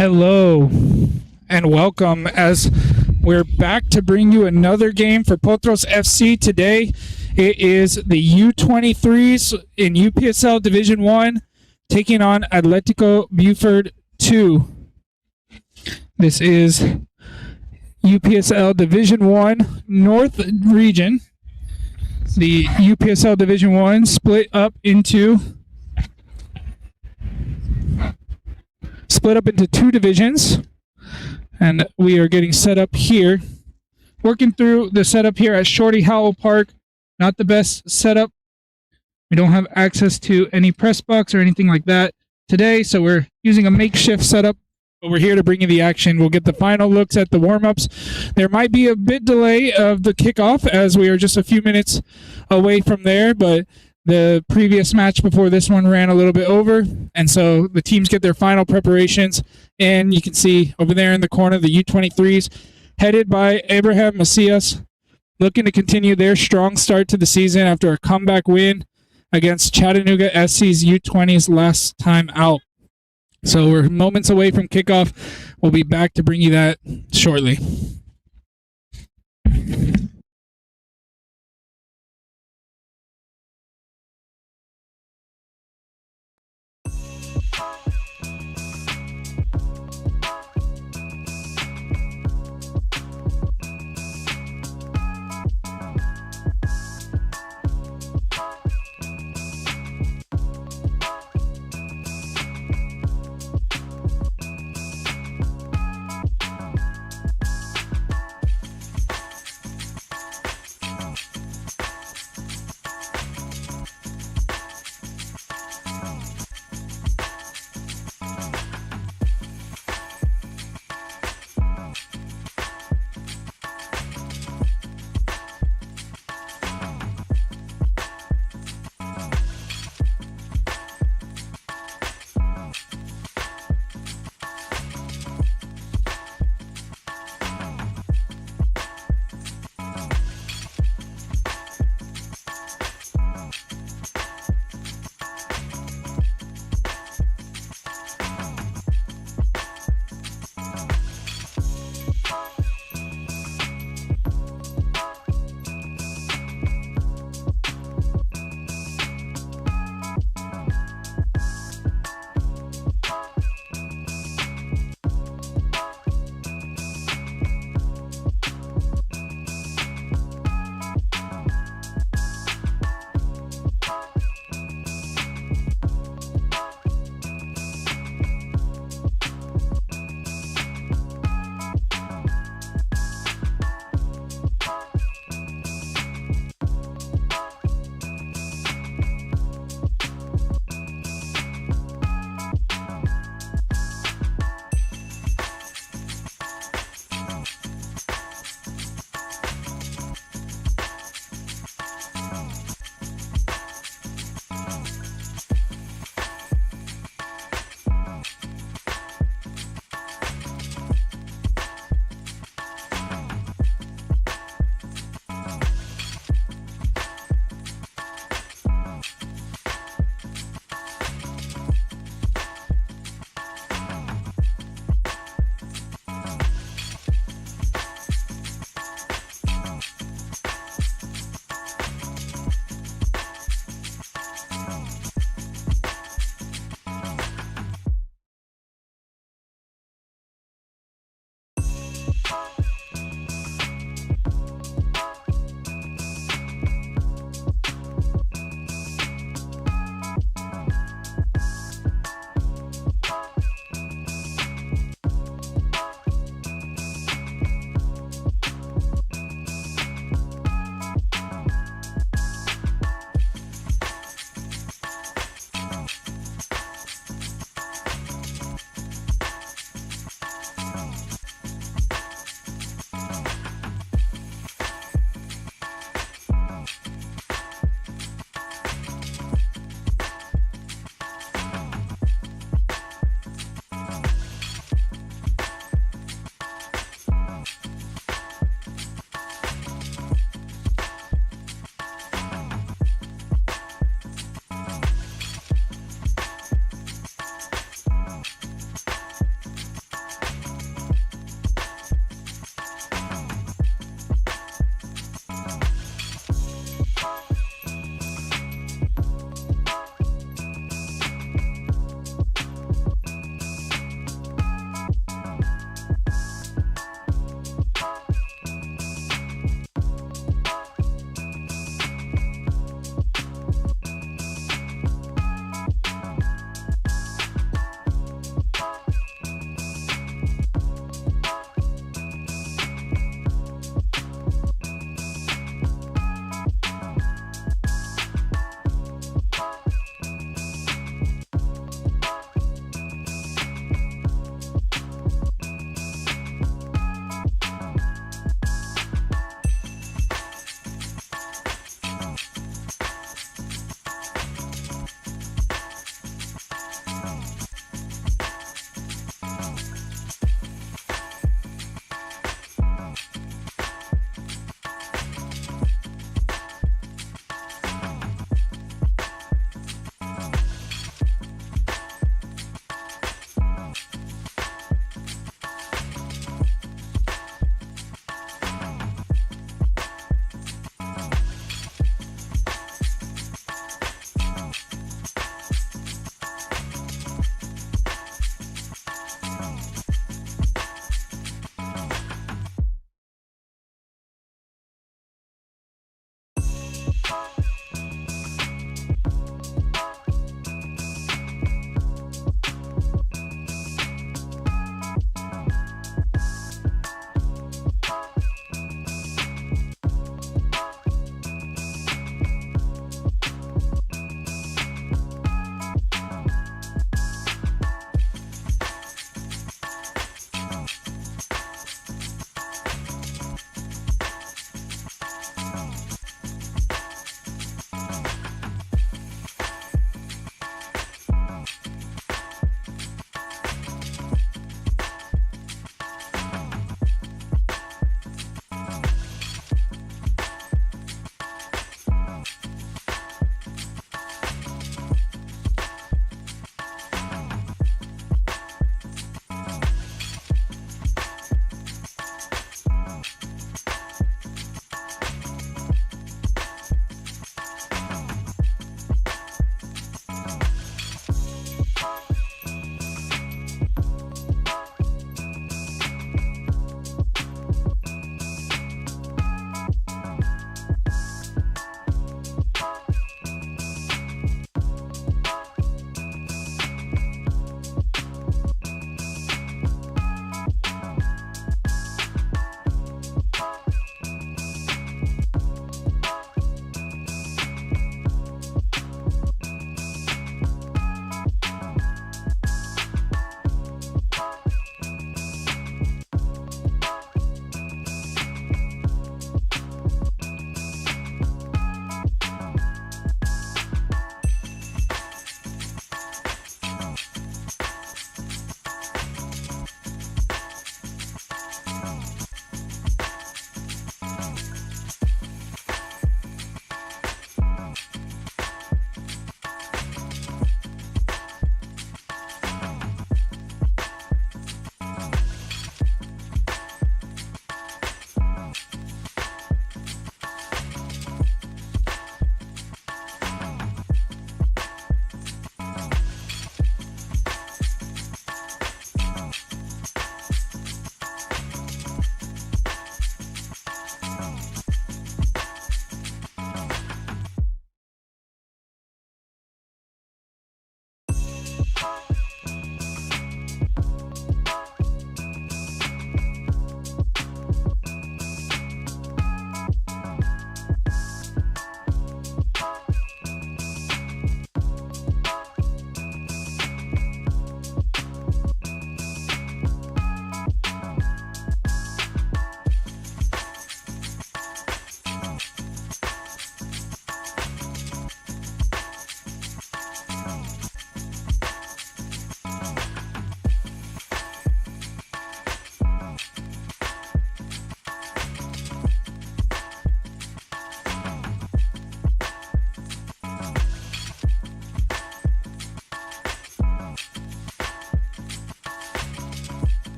Hello and welcome as we're back to bring you another game for Potros FC today. It is the U23s in UPSL Division 1 taking on Atletico Buford 2. This is UPSL Division 1 North region. The UPSL Division 1 split up into two divisions, and we are getting set up here. Working through the setup here at Shorty Howell Park. Not the best setup. We don't have access to any press box or anything like that today, so we're using a makeshift setup, but we're here to bring you the action. We'll get the final looks at the warm-ups. There might be a bit delay of the kickoff as we are just a few minutes away from there, but the previous match before this one ran a little bit over, and so the teams get their final preparations. And you can see over there in the corner the U23s, headed by Abraham Macias, looking to continue their strong start to the season after a comeback win against Chattanooga FC's U20s last time out. So we're moments away from kickoff. We'll be back to bring you that shortly.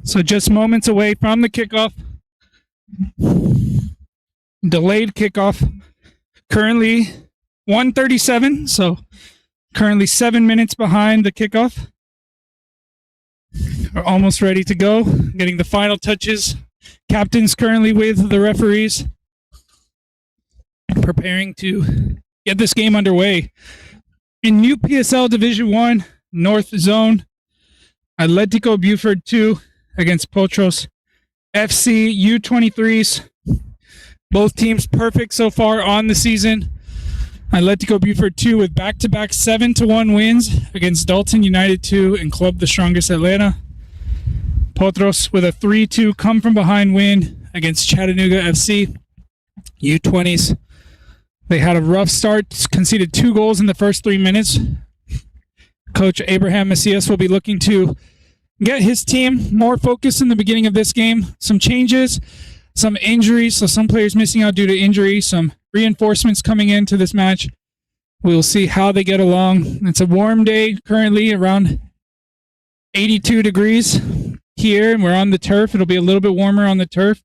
So just moments away from the kickoff. Delayed kickoff. Currently 1:37, so currently 7 minutes behind the kickoff. We're almost ready to go. Getting the final touches. Captain's currently with the referees. Preparing to get this game underway. In UPSL Division 1, North Zone, Atletico Buford 2 against Potros FC U23s. Both teams perfect so far on the season. Atletico Buford 2 with back-to-back 7-1 wins against Dalton United 2 and Club the Strongest Atlanta. Potros with a 3-2 come-from-behind win against Chattanooga FC U20s. They had a rough start, conceded 2 goals in the first 3 minutes. Coach Abraham Macias will be looking to get his team more focused in the beginning of this game. Some changes, some injuries, so some players missing out due to injury, some reinforcements coming into this match. We'll see how they get along. It's a warm day currently, around 82 degrees here, and we're on the turf. It'll be a little bit warmer on the turf,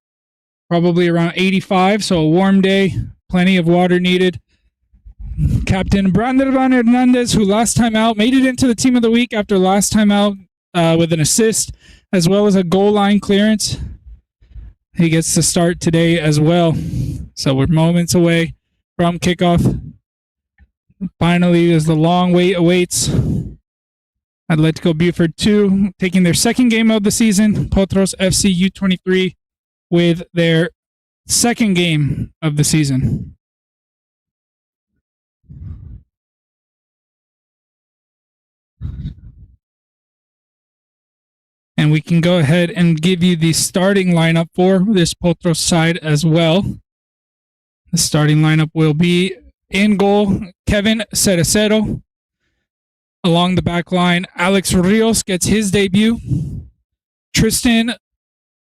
probably around 85, so a warm day, plenty of water needed. Captain Brander Hernandez, who last time out made it into the team of the week after last time out with an assist as well as a goal line clearance. He gets to start today as well. So we're moments away from kickoff. Finally, as the long wait awaits, Atletico Buford 2 taking their second game of the season. Potros FC U23 with their second game of the season. And we can go ahead and give you the starting lineup for this Potros side as well. The starting lineup will be in goal, Kevin Cerecero. Along the back line, Alex Rios gets his debut. Tristan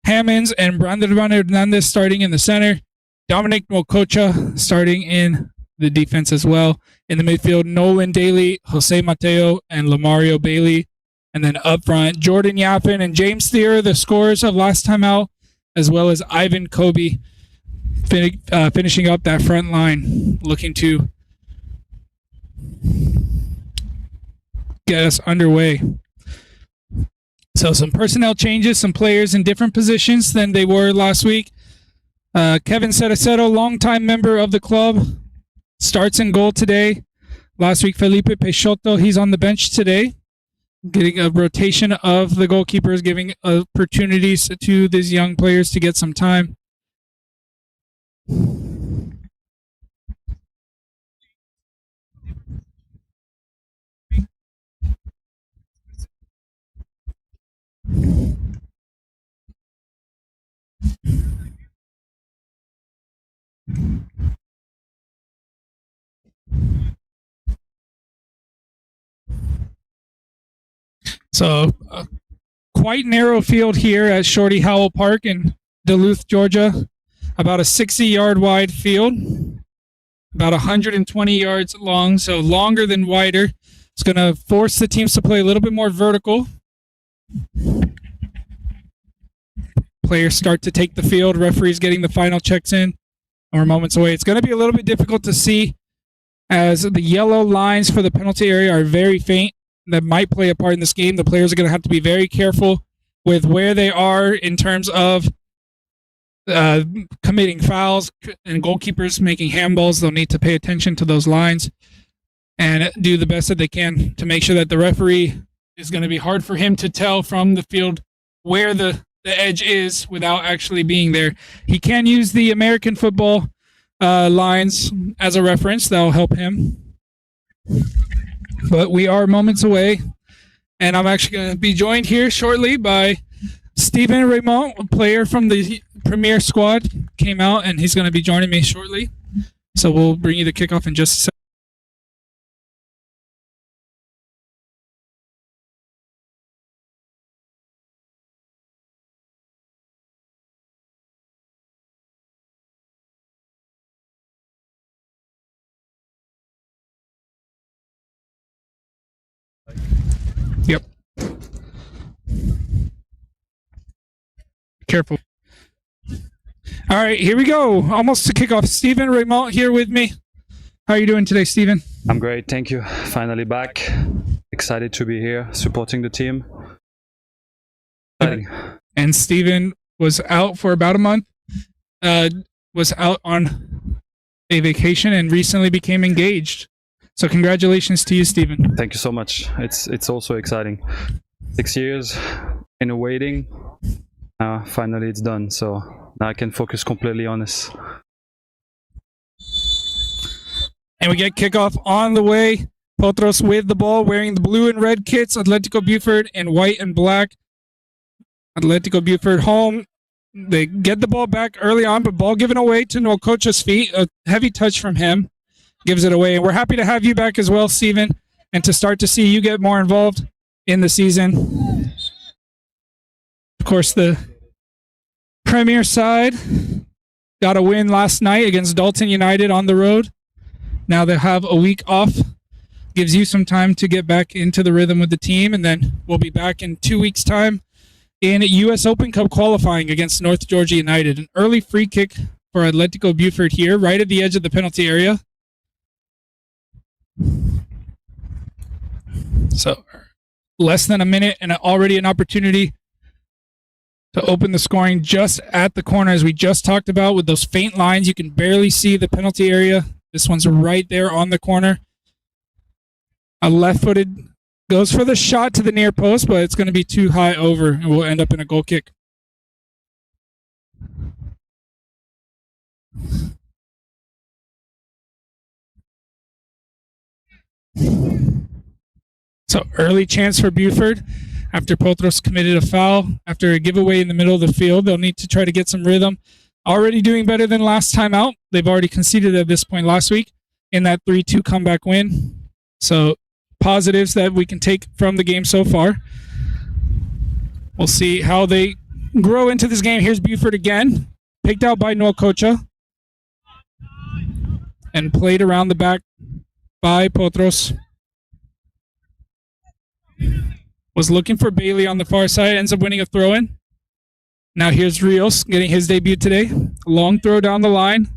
Hammonds and Brandon Hernandez starting in the center. Dominic Mococha starting in the defense as well. In the midfield, Nolan Daly, Jose Mateo, and Lamario Bailey. And then up front, Jordan Yappin and James Thier, the scorers of last time out, as well as Ivan Kobe, finishing up that front line, looking to get us underway. So some personnel changes, some players in different positions than they were last week. Kevin Cerecero, longtime member of the club, starts in goal today. Last week, Felipe Peixoto, he's on the bench today, getting a rotation of the goalkeepers, giving opportunities to these young players to get some time. So, quite narrow field here at Shorty Howell Park in Duluth, Georgia. About a 60-yard wide field, about 120 yards long, so longer than wider. It's going to force the teams to play a little bit more vertical. Players start to take the field. Referees getting the final checks in. We're moments away. It's going to be a little bit difficult to see as the yellow lines for the penalty area are very faint. That might play a part in this game. The players are going to have to be very careful with where they are in terms of committing fouls, and goalkeepers making handballs. They'll need to pay attention to those lines and do the best that they can to make sure that the referee is going to be hard for him to tell from the field where the edge is without actually being there. He can use the American football lines as a reference. That'll help him. But we are moments away, and I'm actually going to be joined here shortly by Steven Raymond, a player from the Premier squad, came out, and he's going to be joining me shortly. So we'll bring you the kickoff in just a second. Yep. Careful. All right, here we go. Almost to kick off. Steven Raymond here with me. How are you doing today, Steven? I'm great, thank you. Finally back. Excited to be here, supporting the team. Exciting. And Steven was out for about a month. Was out on a vacation and recently became engaged. So congratulations to you, Steven. Thank you so much. It's also exciting. 6 years in a waiting. Finally it's done. So now I can focus completely on this. And we get kickoff on the way. Potros with the ball, wearing the blue and red kits. Atletico Buford in white and black. Atletico Buford home. They get the ball back early on, but ball given away to Nolcocha's feet. A heavy touch from him gives it away. And we're happy to have you back as well, Steven, and to start to see you get more involved in the season. Of course, the Premier side got a win last night against Dalton United on the road. Now they have a week off. Gives you some time to get back into the rhythm with the team, and then we'll be back in 2 weeks' time in U.S. Open Cup qualifying against North Georgia United. An early free kick for Atletico Buford here, right at the edge of the penalty area. So less than a minute and already an opportunity to open the scoring just at the corner, as we just talked about with those faint lines. You can barely see the penalty area. This one's right there on the corner. A left-footed goes for the shot to the near post, but it's going to be too high over and will end up in a goal kick. So early chance for Buford after Potros committed a foul. After a giveaway in the middle of the field, they'll need to try to get some rhythm. Already doing better than last time out. They've already conceded at this point last week in that 3-2 comeback win. So positives that we can take from the game so far. We'll see how they grow into this game. Here's Buford again. Picked out by Nolcocha. And played around the back by Potros. Was looking for Bailey on the far side. Ends up winning a throw-in. Now here's Rios getting his debut today. Long throw down the line.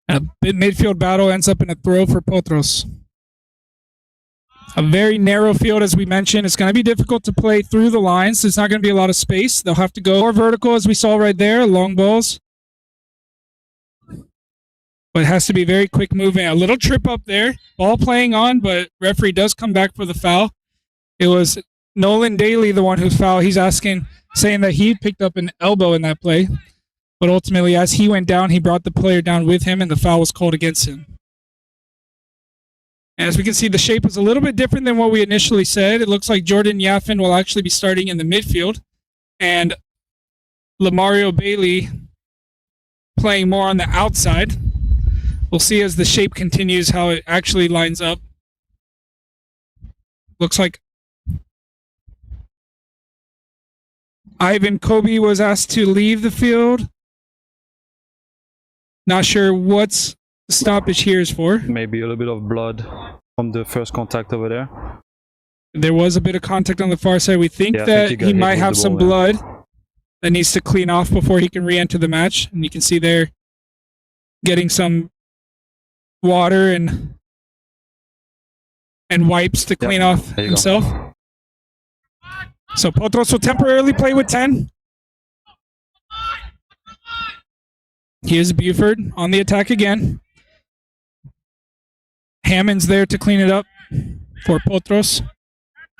A midfield battle ends up in a throw for Potros. A very narrow field, as we mentioned. It's going to be difficult to play through the lines. There's not going to be a lot of space. They'll have to go more vertical, as we saw right there. Long balls. But it has to be very quick moving. A little trip up there. Ball playing on, but referee does come back for the foul. It was Nolan Daly, the one who fouled. He's saying that he picked up an elbow in that play. But ultimately, as he went down, he brought the player down with him, and the foul was called against him. And as we can see, the shape was a little bit different than what we initially said. It looks like Jordan Yaffin will actually be starting in the midfield, and Lamario Bailey playing more on the outside. We'll see as the shape continues how it actually lines up. Looks like Ivan Kobe was asked to leave the field. Not sure what's the stoppage here is for. Maybe a little bit of blood from the first contact over there. There was a bit of contact on the far side. We think that he might have some blood that needs to clean off before he can re-enter the match. And you can see there getting some water and wipes to clean off himself. So Potros will temporarily play with 10. Here's Buford on the attack again. Hammond's there to clean it up for Potros.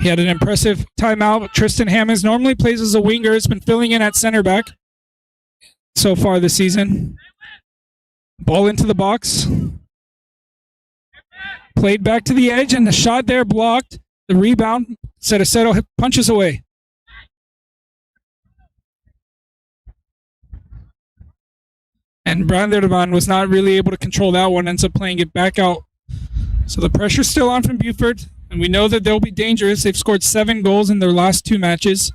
He had an impressive timeout. Tristan Hammonds normally plays as a winger. Has been filling in at center back so far this season. Ball into the box. Played back to the edge, and the shot there blocked. The rebound, Cerecero punches away. And Branderman was not really able to control that one, ends up playing it back out. So the pressure's still on from Buford, and we know that they'll be dangerous. They've scored 7 goals in their last 2 matches.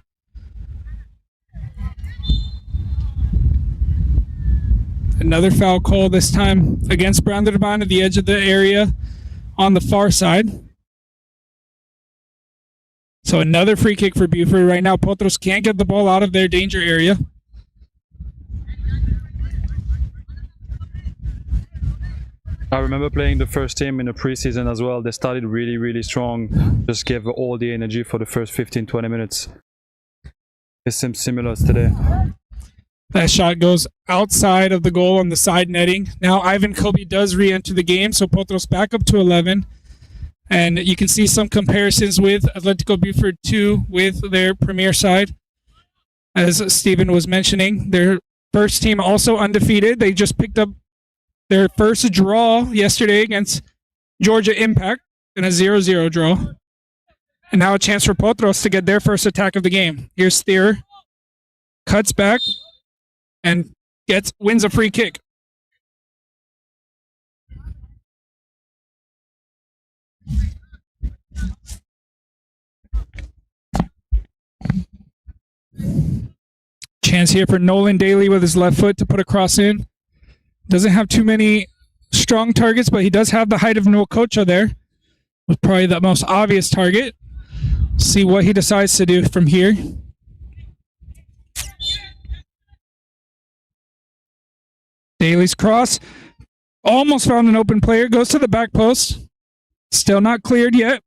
Another foul call, this time against Branderban at the edge of the area on the far side. So another free kick for Buford. Right now, Potros can't get the ball out of their danger area. I remember playing the first team in the preseason as well. They started really, really strong. Just gave all the energy for the first 15-20 minutes. It seems similar today. That shot goes outside of the goal on the side netting. Now Ivan Kobe does re-enter the game, so Potros back up to 11. And you can see some comparisons with Atletico Buford 2 with their premier side. As Steven was mentioning, their first team also undefeated. They just picked up their first draw yesterday against Georgia Impact in a 0-0 draw. And now a chance for Potros to get their first attack of the game. Here's Steer. Cuts back and wins a free kick. Chance here for Nolan Daly with his left foot to put a cross in. Doesn't have too many strong targets, but he does have the height of Nwokocha there. Was probably the most obvious target. See what he decides to do from here. Daly's cross. Almost found an open player. Goes to the back post. Still not cleared yet.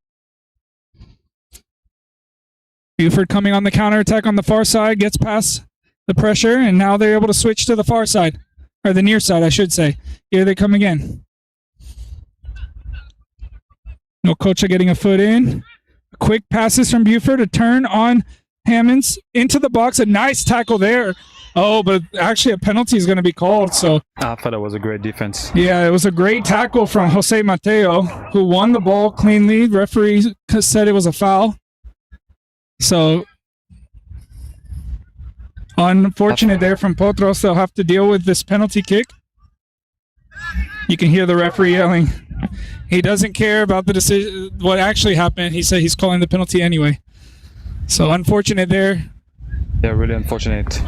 Buford coming on the counterattack on the far side. Gets past the pressure, and now they're able to switch to the far side. Or the near side, I should say. Here they come again. Nwokocha getting a foot in. Quick passes from Buford. A turn on Hammonds into the box. A nice tackle there. Oh, but actually a penalty is going to be called. So I thought it was a great defense. Yeah, it was a great tackle from Jose Mateo, who won the ball cleanly. The referee said it was a foul. So unfortunate there from Potros. They'll have to deal with this penalty kick. You can hear the referee yelling. He doesn't care about the decision, what actually happened. He said he's calling the penalty anyway. So unfortunate there. Yeah, really unfortunate.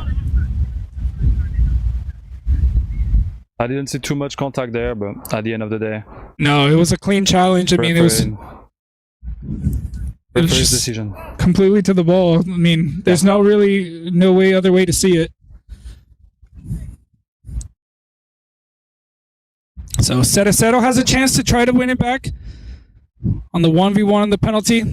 I didn't see too much contact there, but at the end of the day... No, it was a clean challenge. I mean, it was referee's decision. Completely to the ball. I mean, there's no other way to see it. So Cetacero has a chance to try to win it back on the 1v1 on the penalty.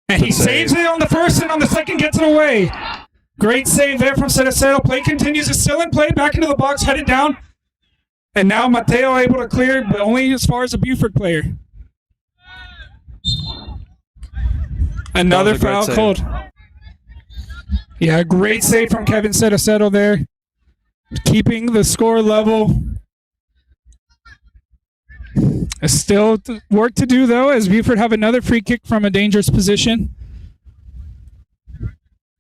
And he saves it on the first, and on the second gets it away. Great save there from Cetacero. Play continues. It's still in play. Back into the box, headed down. And now Mateo able to clear, but only as far as a Buford player. Another foul called. Yeah, great save from Kevin Cetacero there. Keeping the score level. Still work to do, though, as Buford have another free kick from a dangerous position.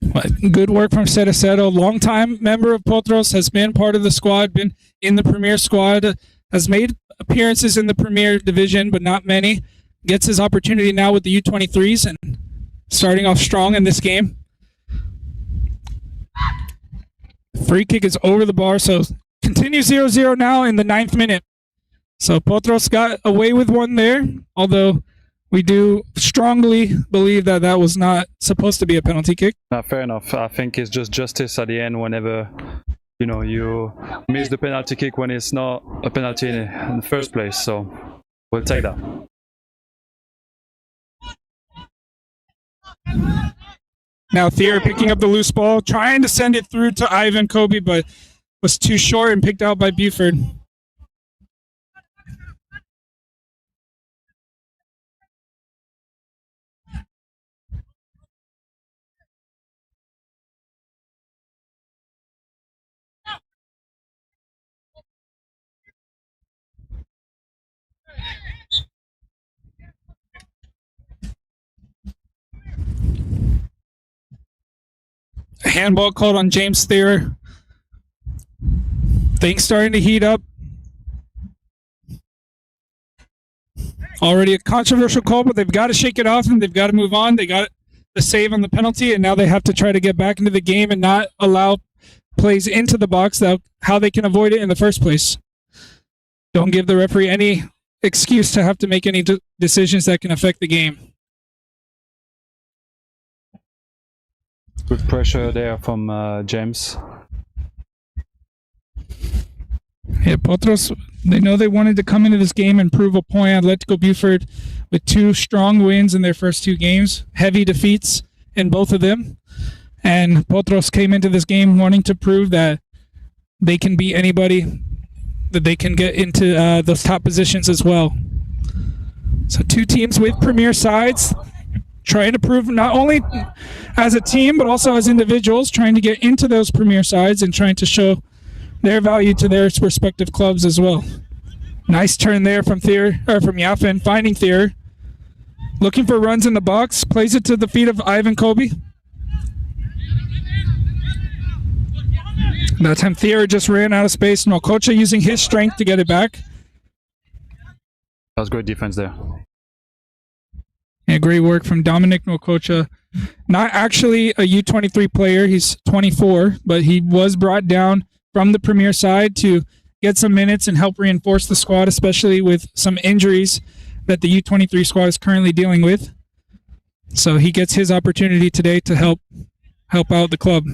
But good work from Cetacero. Longtime member of Potros, has been part of the squad, been in the Premier squad, has made appearances in the Premier Division, but not many. Gets his opportunity now with the U23s and starting off strong in this game. Free kick is over the bar, so continues 0-0 now in the 9th minute. So Potros got away with one there, although we do strongly believe that that was not supposed to be a penalty kick. Fair enough. I think it's just justice at the end whenever you miss the penalty kick when it's not a penalty in the first place. So we'll take that. Now Thier picking up the loose ball, trying to send it through to Ivan Kobe, but was too short and picked out by Buford. A handball called on James Thier. Things starting to heat up. Already a controversial call, but they've got to shake it off and they've got to move on. They got the save on the penalty, and now they have to try to get back into the game and not allow plays into the box that how they can avoid it in the first place. Don't give the referee any excuse to have to make any decisions that can affect the game. Good pressure there from James. Yeah, Potros, they know they wanted to come into this game and prove a point. Atletico Buford with 2 strong wins in their first 2 games, heavy defeats in both of them. And Potros came into this game wanting to prove that they can beat anybody, that they can get into those top positions as well. So 2 teams with premier sides trying to prove not only as a team but also as individuals, trying to get into those premier sides and trying to show their value to their respective clubs as well. Nice turn there from Yaffin, finding Thier. Looking for runs in the box, plays it to the feet of Ivan Kobe. That time Thier just ran out of space. Nokocha using his strength to get it back. That was great defense there. And great work from Dominic Nokocha. Not actually a U23 player, he's 24, but he was brought down from the premier side to get some minutes and help reinforce the squad, especially with some injuries that the U23 squad is currently dealing with. So he gets his opportunity today to help out the club.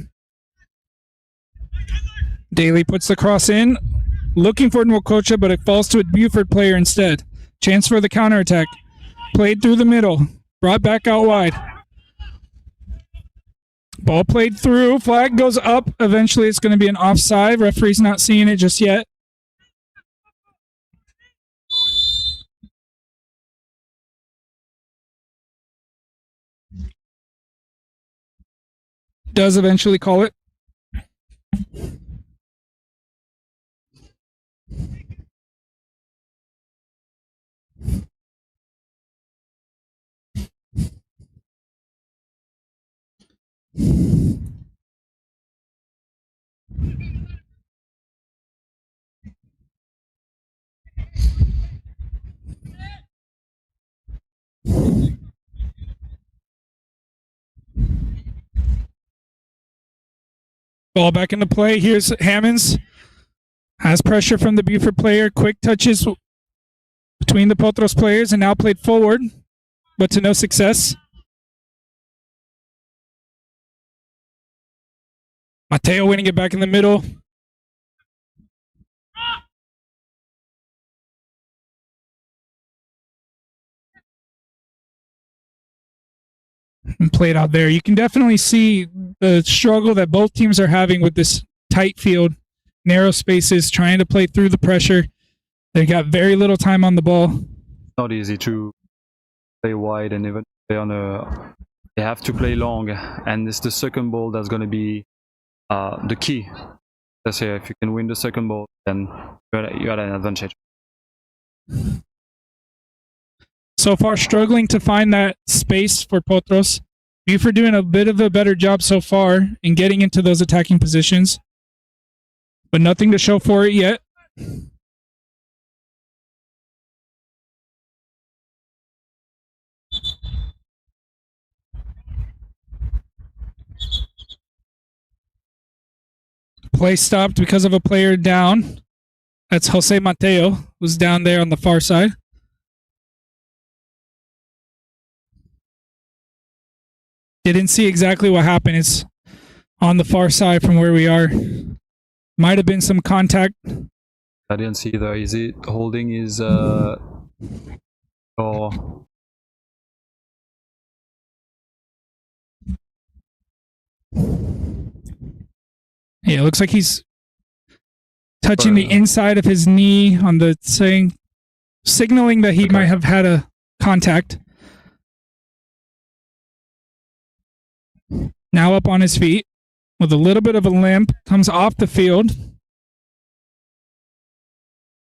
Daly puts the cross in, looking for Nwokocha, but it falls to a Buford player instead. Chance for the counterattack. Played through the middle, brought back out wide. Ball played through, flag goes up. Eventually it's going to be an offside. Referee's not seeing it just yet. Does eventually call it. Ball back into play. Here's Hammonds. Has pressure from the Buford player. Quick touches between the Potros players and now played forward, but to no success. Mateo winning it back in the middle. And played out there. You can definitely see the struggle that both teams are having with this tight field, narrow spaces, trying to play through the pressure. They got very little time on the ball. Not easy to play wide and even play on a. They have to play long, and it's the second ball that's going to be the key. Let's say if you can win the second ball, then you got an advantage. So far, struggling to find that space for Potros. Buford doing a bit of a better job so far in getting into those attacking positions, but nothing to show for it yet. Play stopped because of a player down. That's Jose Mateo, who's down there on the far side. Didn't see exactly what happened. It's on the far side from where we are. Might have been some contact. I didn't see either. Is it holding his or yeah, it looks like he's touching the inside of his knee on the signaling that he might have had a contact. Now up on his feet with a little bit of a limp, comes off the field.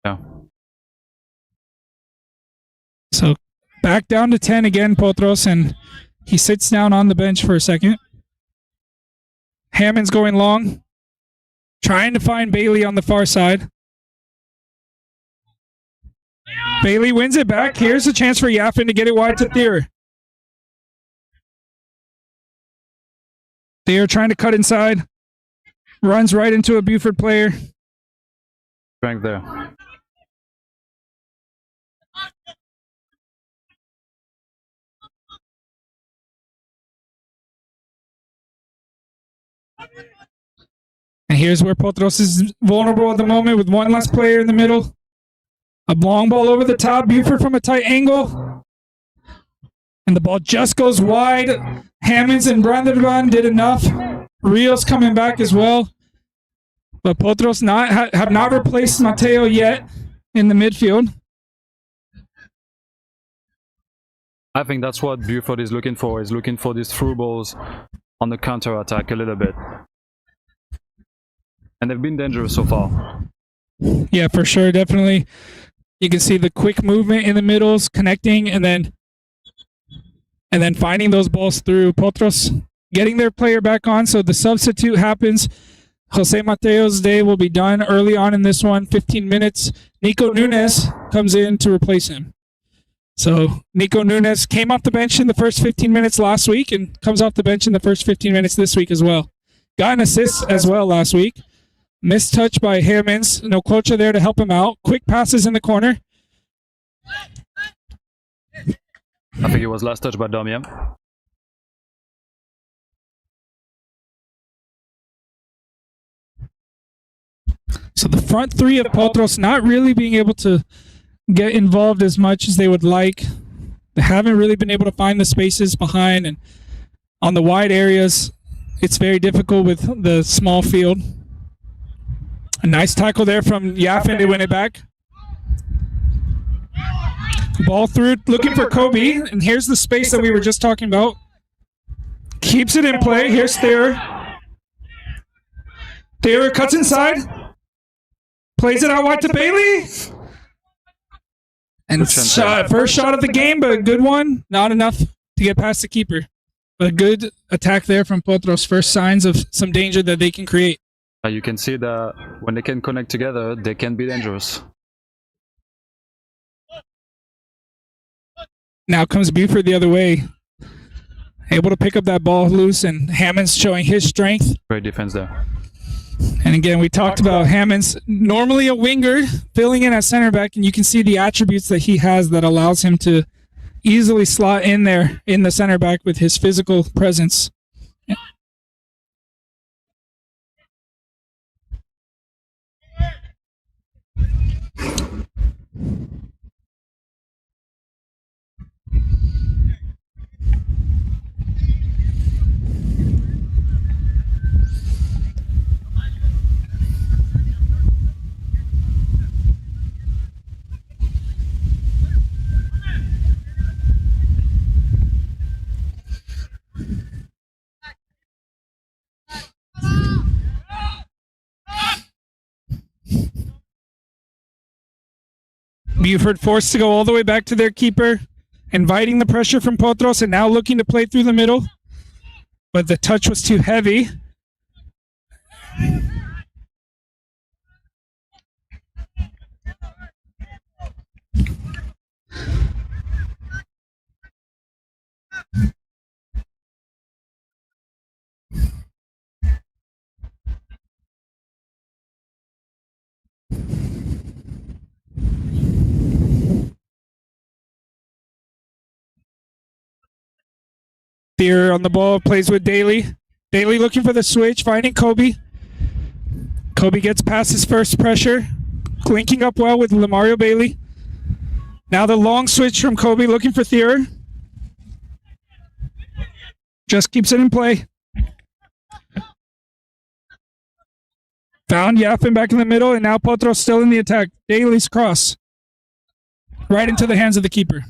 yeah. So back down to 10 again, Potros, and he sits down on the bench for a second. Hammond's going long, trying to find Bailey on the far side. Bailey wins it back. Here's a chance for Yaffin to get it wide to Thier. Thier trying to cut inside. Runs right into a Buford player. Strength there. And here's where Potros is vulnerable at the moment with one less player in the middle. A long ball over the top. Buford from a tight angle. And the ball just goes wide. Hammonds and Brandenburg did enough. Rios coming back as well. But Potros have not replaced Mateo yet in the midfield. I think that's what Buford is looking for. He's looking for these through balls on the counter attack a little bit. And they've been dangerous so far. Yeah, for sure, definitely. You can see the quick movement in the middles, connecting, and then finding those balls through. Potros getting their player back on, so the substitute happens. Jose Mateo's day will be done early on in this one, 15 minutes. Nico Nunes comes in to replace him. So Nico Nunes came off the bench in the first 15 minutes last week and comes off the bench in the first 15 minutes this week as well. Got an assist as well last week. Missed touch by Hammonds. No Clocha there to help him out. Quick passes in the corner. I think it was last touch by Damian. So the front three of Potros not really being able to get involved as much as they would like. They haven't really been able to find the spaces behind, and on the wide areas, it's very difficult with the small field. A nice tackle there from Yaffin to win it back. Ball through, looking for Kobe, and here's the space that we were just talking about. Keeps it in play. Here's Thayer. Thayer cuts inside. Plays it out wide to Bailey. And first shot of the game, but a good one. Not enough to get past the keeper. But a good attack there from Potros. First signs of some danger that they can create. You can see that when they can connect together, they can be dangerous. Now comes Buford the other way. Able to pick up that ball loose, and Hammonds showing his strength. Great defense there. And again, we talked about Hammonds, normally a winger, filling in at center back, and you can see the attributes that he has that allows him to easily slot in there in the center back with his physical presence. Buford forced to go all the way back to their keeper, inviting the pressure from Potros, and now looking to play through the middle. But the touch was too heavy. Thier on the ball, plays with Daly. Daly looking for the switch, finding Kobe. Kobe gets past his first pressure, linking up well with Lamario Bailey. Now the long switch from Kobe, looking for Thier. Just keeps it in play. Found Yaffin back in the middle, and now Potros still in the attack. Daly's cross. Right into the hands of the keeper.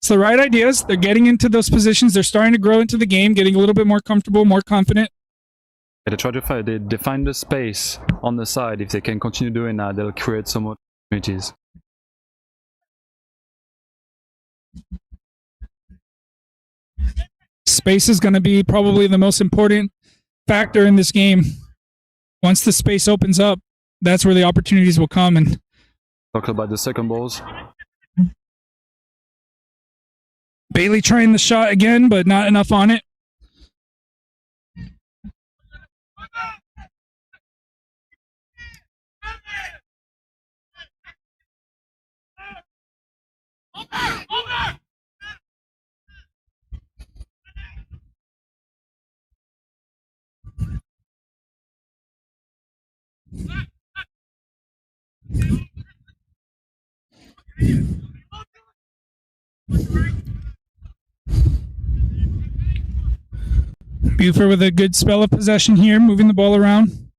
It's the right ideas. They're getting into those positions. They're starting to grow into the game, getting a little bit more comfortable, more confident. They try to find, they find the space on the side. If they can continue doing that, they'll create some more opportunities. Space is going to be probably the most important factor in this game. Once the space opens up, that's where the opportunities will come. And talk about the second balls. Bailey trying the shot again, but not enough on it. Buford with a good spell of possession here, moving the ball around.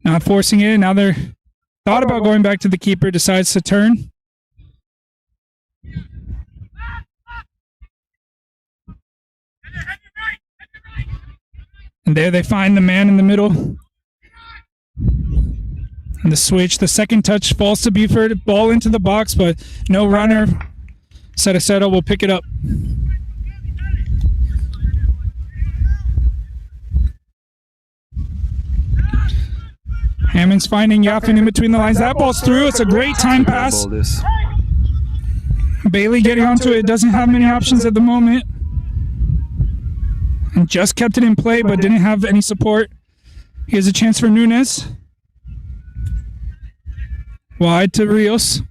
Not forcing it. Now they're thought about going back to the keeper, decides to turn. And there they find the man in the middle. And the switch, the second touch falls to Buford. Ball into the box, but no runner. Cetacetto will pick it up. Hammond's finding Yaffin in between the lines. That ball's through. It's a great time pass. Bailey getting onto it. Doesn't have many options at the moment. And just kept it in play, but didn't have any support. Here's a chance for Nunes. Wide to Rios.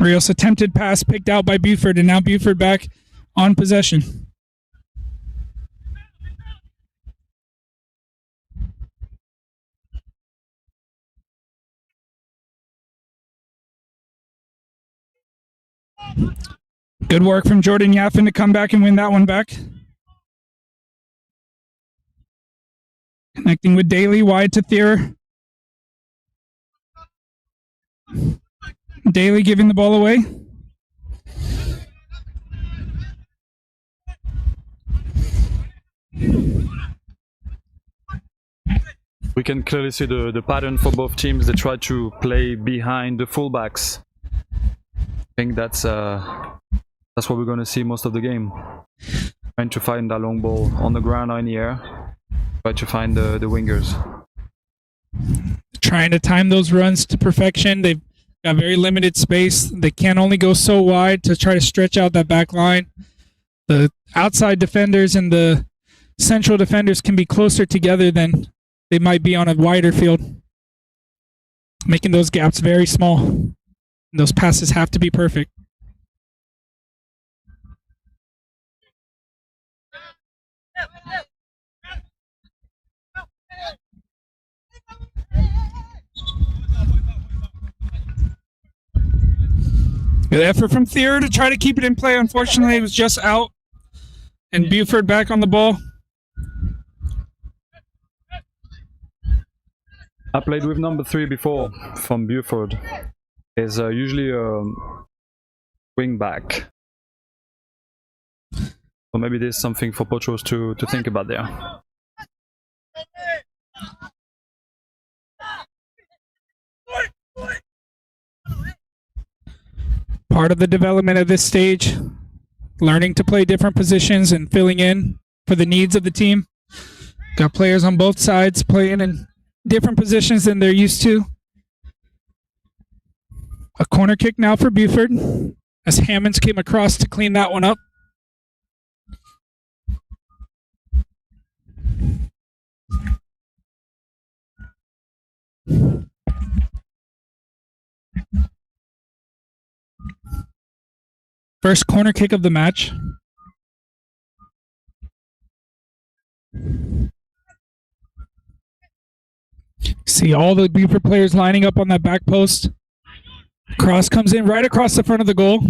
Rios attempted pass picked out by Buford, and now Buford back on possession. Good work from Jordan Yaffin to come back and win that one back. Connecting with Daly, wide to Thier. Daly giving the ball away. We can clearly see the pattern for both teams. They try to play behind the fullbacks. I think that's what we're going to see most of the game. Trying to find that long ball on the ground or in the air. Try to find the wingers. Trying to time those runs to perfection. They've got very limited space. They can only go so wide to try to stretch out that back line. The outside defenders and the central defenders can be closer together than they might be on a wider field, making those gaps very small. And those passes have to be perfect. Good effort from Thier to try to keep it in play. Unfortunately, it was just out. And Buford back on the ball. I played with number 3 before from Buford. Is usually a wing back. So maybe there's something for Potros to think about there. Part of the development of this stage, learning to play different positions and filling in for the needs of the team. Got players on both sides playing in different positions than they're used to. A corner kick now for Buford as Hammonds came across to clean that one up. First corner kick of the match. See all the Buford players lining up on that back post. Cross comes in right across the front of the goal.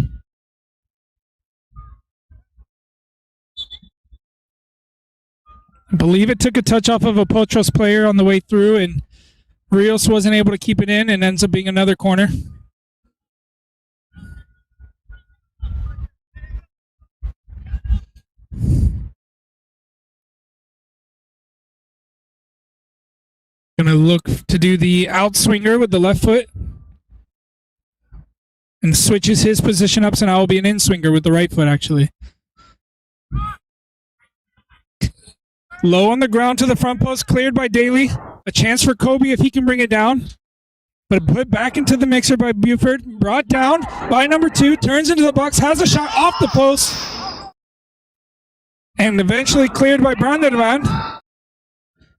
I believe it took a touch off of a Potros player on the way through, and Rios wasn't able to keep it in and ends up being another corner. Gonna look to do the outswinger with the left foot. And switches his position up, so now will be an in-swinger with the right foot, actually. Low on the ground to the front post, cleared by Daly. A chance for Kobe if he can bring it down. But put back into the mixer by Buford. Brought down by number 2. Turns into the box. Has a shot off the post. And eventually cleared by Brandervan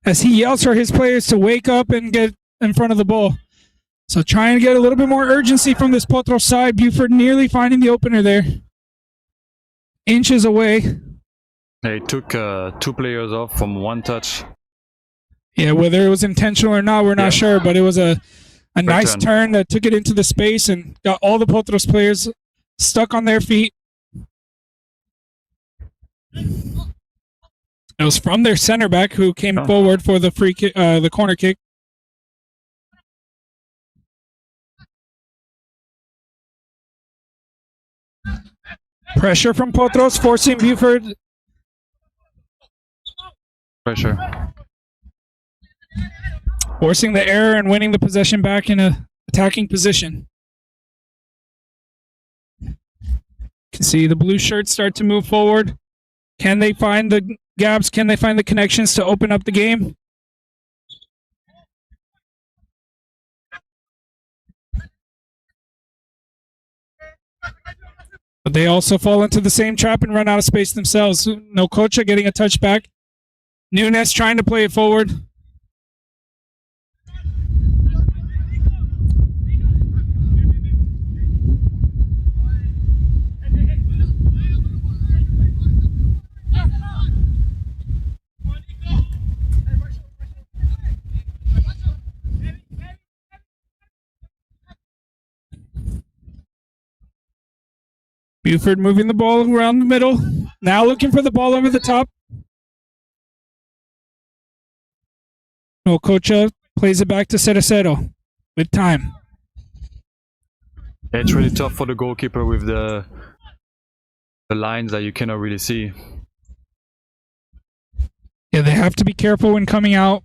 as he yells for his players to wake up and get in front of the ball. So trying to get a little bit more urgency from this Potros side. Buford nearly finding the opener there. Inches away. They took 2 players off from 1 touch. Yeah, whether it was intentional or not, we're not sure, but it was a nice turn that took it into the space and got all the Potros players stuck on their feet. It was from their center back who came forward for the free kick, the corner kick. Pressure from Potros, forcing Buford. Pressure. Forcing the error and winning the possession back in a attacking position. You can see the blue shirts start to move forward. Can they find the gaps? Can they find the connections to open up the game? But they also fall into the same trap and run out of space themselves. No Kocha getting a touch back. Nunes trying to play it forward. Buford moving the ball around the middle. Now looking for the ball over the top. Okocha plays it back to Ceracero with time. It's really tough for the goalkeeper with the lines that you cannot really see. Yeah, they have to be careful when coming out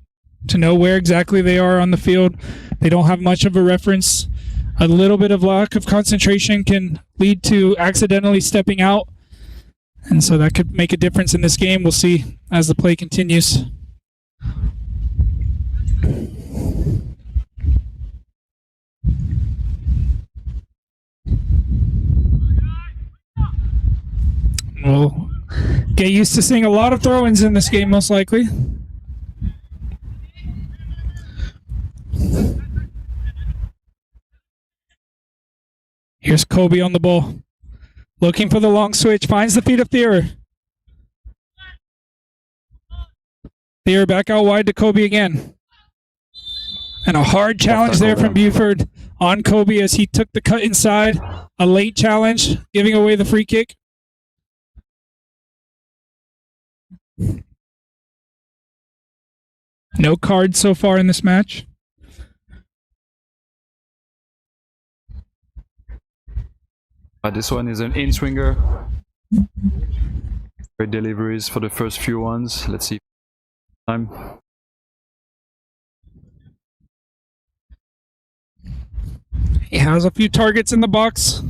to know where exactly they are on the field. They don't have much of a reference. A little bit of lack of concentration can lead to accidentally stepping out. And so that could make a difference in this game. We'll see as the play continues. We'll get used to seeing a lot of throw-ins in this game, most likely. Here's Kobe on the ball. Looking for the long switch. Finds the feet of Thier. Thier back out wide to Kobe again. And a hard challenge there from Buford on Kobe as he took the cut inside. A late challenge, giving away the free kick. No cards so far in this match. This one is an in-swinger. Great deliveries for the first few ones. Let's see. Time. He has a few targets in the box.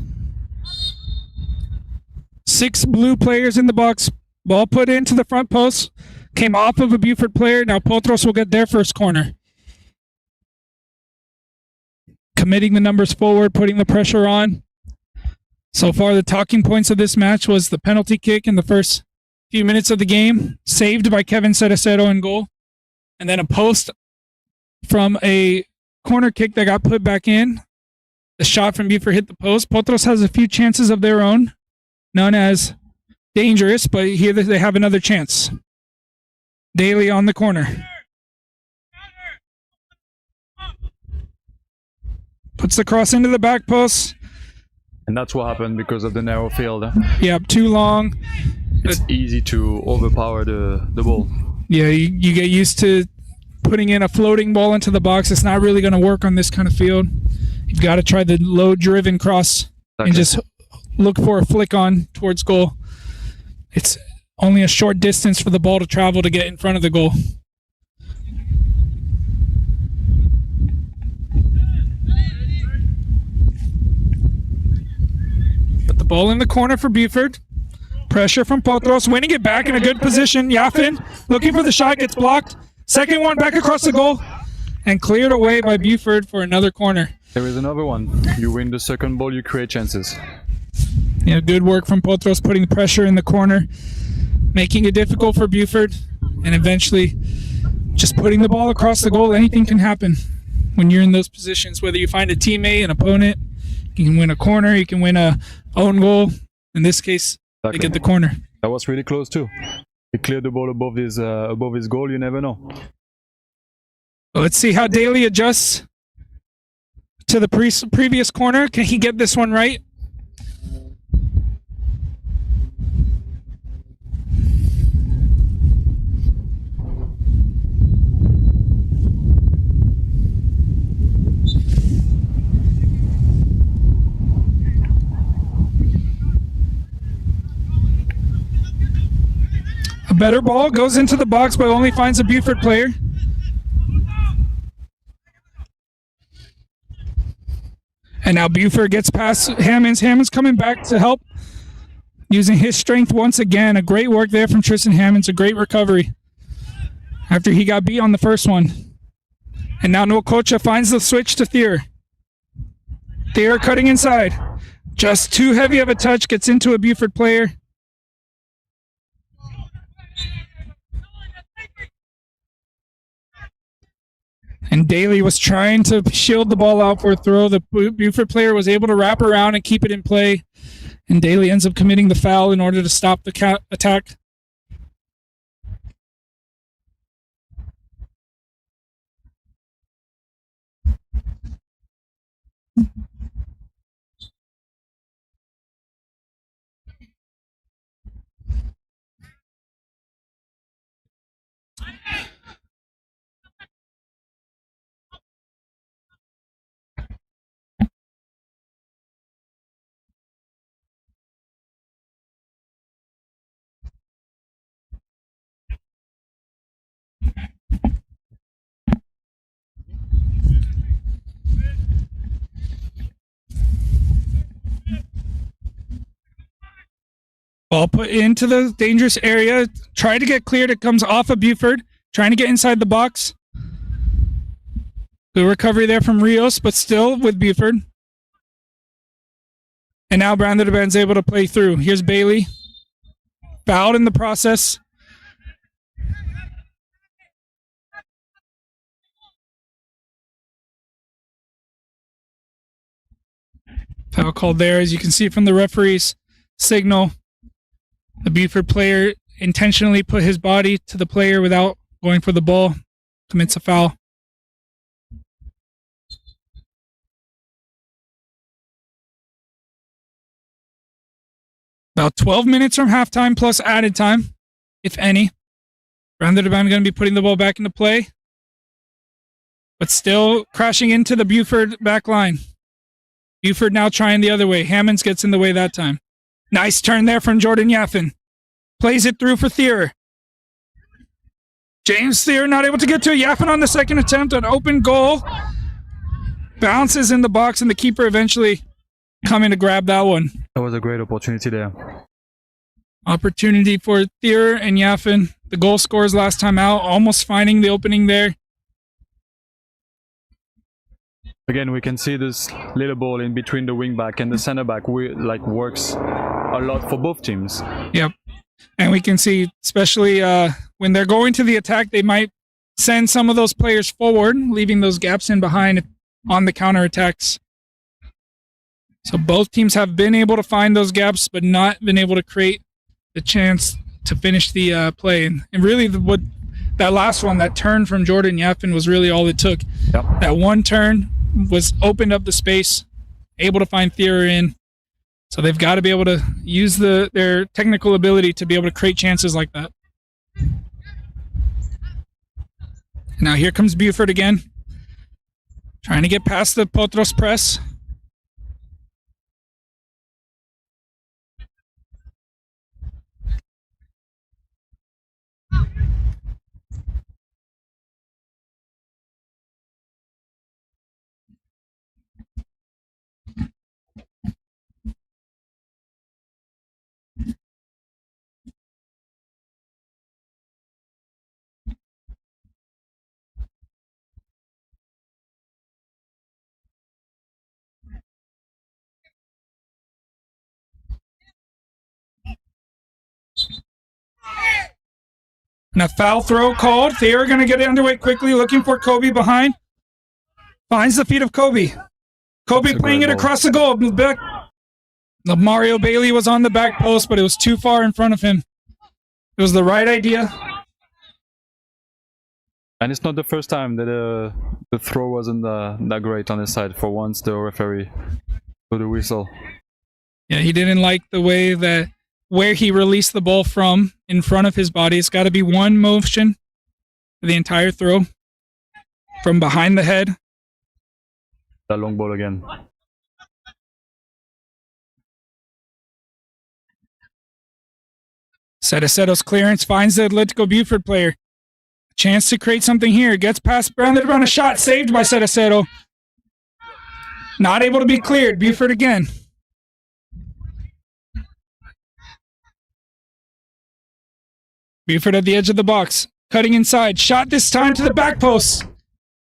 6 blue players in the box. Ball put into the front post. Came off of a Buford player. Now Potros will get their first corner. Committing the numbers forward, putting the pressure on. So far, the talking points of this match was the penalty kick in the first few minutes of the game, saved by Kevin Ceracero in goal, and then a post from a corner kick that got put back in. The shot from Buford hit the post. Potros has a few chances of their own, none as dangerous, but here they have another chance. Daly on the corner. Puts the cross into the back post. And that's what happened because of the narrow field. Yeah, too long. It's easy to overpower the ball. Yeah, you get used to putting in a floating ball into the box. It's not really going to work on this kind of field. You've got to try the low-driven cross and just look for a flick on towards goal. It's only a short distance for the ball to travel to get in front of the goal. Put the ball in the corner for Buford. Pressure from Potros, winning it back in a good position. Yafin looking for the shot, gets blocked. Second one back across the goal. and cleared away by Buford for another corner. There is another one. You win the second ball, you create chances. Yeah, good work from Potros, putting pressure in the corner, making it difficult for Buford, and eventually just putting the ball across the goal. Anything can happen when you're in those positions, whether you find a teammate, an opponent. You can win a corner, you can win a own goal. In this case, they get the corner. That was really close too. He cleared the ball above his goal, you never know. Well, let's see how Daly adjusts to the previous corner. Can he get this one right? A better ball goes into the box, but only finds a Buford player. And now Buford gets past Hammonds. Hammonds coming back to help, using his strength once again. A great work there from Tristan Hammonds. A great recovery after he got beat on the first one. And now Nwokocha finds the switch to Thier. Thier cutting inside. Just too heavy of a touch, gets into a Buford player. And Daly was trying to shield the ball out for a throw. The Buford player was able to wrap around and keep it in play. And Daly ends up committing the foul in order to stop the attack. Ball put into the dangerous area. Try to get cleared. It comes off of Buford. Trying to get inside the box. Good recovery there from Rios, but still with Buford. And now Brandon DeBen's able to play through. Here's Bailey. Fouled in the process. Foul called there, as you can see from the referee's signal. The Buford player intentionally put his body to the player without going for the ball. Commits a foul. About 12 minutes from halftime plus added time, if any. Brandon DeBan going to be putting the ball back into play. But still crashing into the Buford back line. Buford now trying the other way. Hammonds gets in the way that time. Nice turn there from Jordan Yaffin. Plays it through for Thier. James Thier not able to get to it. Yaffin on the second attempt. An open goal. Bounces in the box, and the keeper eventually coming to grab that one. That was a great opportunity there. Opportunity for Thier and Yaffin. The goal scorers last time out. Almost finding the opening there. Again, we can see this little ball in between the wing back and the center back works a lot for both teams. Yep. And we can see, especially when they're going to the attack, they might send some of those players forward, leaving those gaps in behind on the counterattacks. So both teams have been able to find those gaps, but not been able to create the chance to finish the play. And really, that last one, that turn from Jordan Yaffin, was really all it took. Yep. That one turn was opened up the space, able to find Thier in. So they've got to be able to use their technical ability to be able to create chances like that. Now here comes Buford again. Trying to get past the Potros press. And a foul throw called. They are going to get it underway quickly, looking for Kobe behind. Finds the feet of Kobe. Kobe playing it across the goal. Back. Mario Bailey was on the back post, but it was too far in front of him. It was the right idea. And it's not the first time that the throw wasn't that great on his side. For once, the referee blew the whistle. Yeah, he didn't like the way that where he released the ball from in front of his body. It's got to be one motion for the entire throw from behind the head. That long ball again. Cedaceto's clearance finds the Atletico Buford player. Chance to create something here. Gets past Brandon around a shot. Saved by Cedaceto. Not able to be cleared. Buford again. Buford at the edge of the box. Cutting inside. Shot this time to the back post.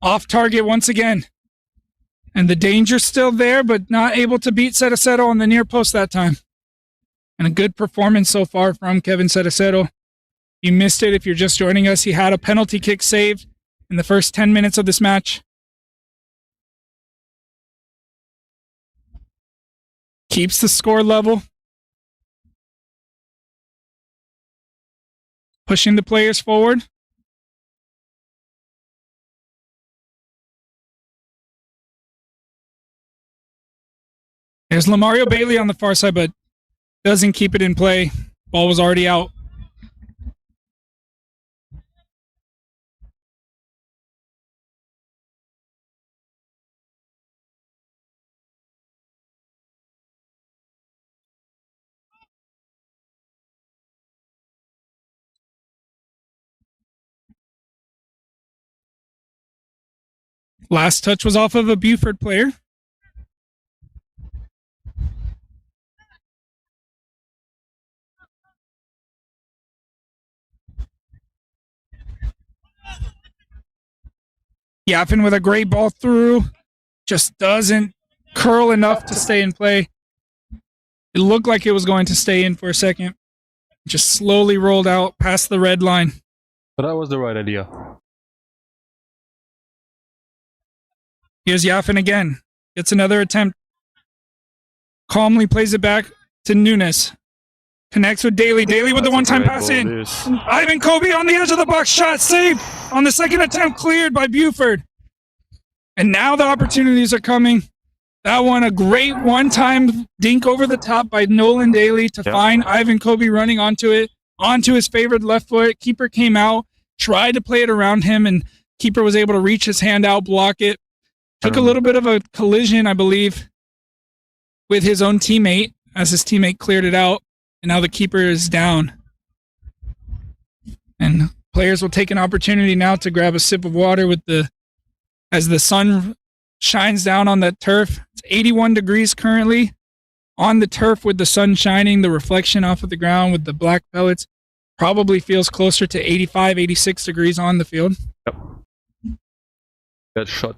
Off target once again. And the danger's still there, but not able to beat Cedaceto on the near post that time. And a good performance so far from Kevin Cedaceto. You missed it if you're just joining us. He had a penalty kick saved in the first 10 minutes of this match. Keeps the score level. Pushing the players forward. There's Lamario Bailey on the far side, but doesn't keep it in play. Ball was already out. Last touch was off of a Buford player. Yaffin with a great ball through. Just doesn't curl enough to stay in play. It looked like it was going to stay in for a second. Just slowly rolled out past the red line. But that was the right idea. Here's Yaffin again. Gets another attempt. Calmly plays it back to Nunes. Connects with Daly. Daly with the one-time pass in. Ivan Kobe on the edge of the box. Shot saved on the second attempt. Cleared by Buford. And now the opportunities are coming. That one, a great one-time dink over the top by Nolan Daly to find Ivan Kobe running onto it. Onto his favorite left foot. Keeper came out. Tried to play it around him. And keeper was able to reach his hand out, block it. Took a little bit of a collision, I believe, with his own teammate as his teammate cleared it out. And now the keeper is down. And players will take an opportunity now to grab a sip of water as the sun shines down on that turf. It's 81 degrees currently on the turf with the sun shining, the reflection off of the ground with the black pellets. Probably feels closer to 85, 86 degrees on the field. Yep. That shot.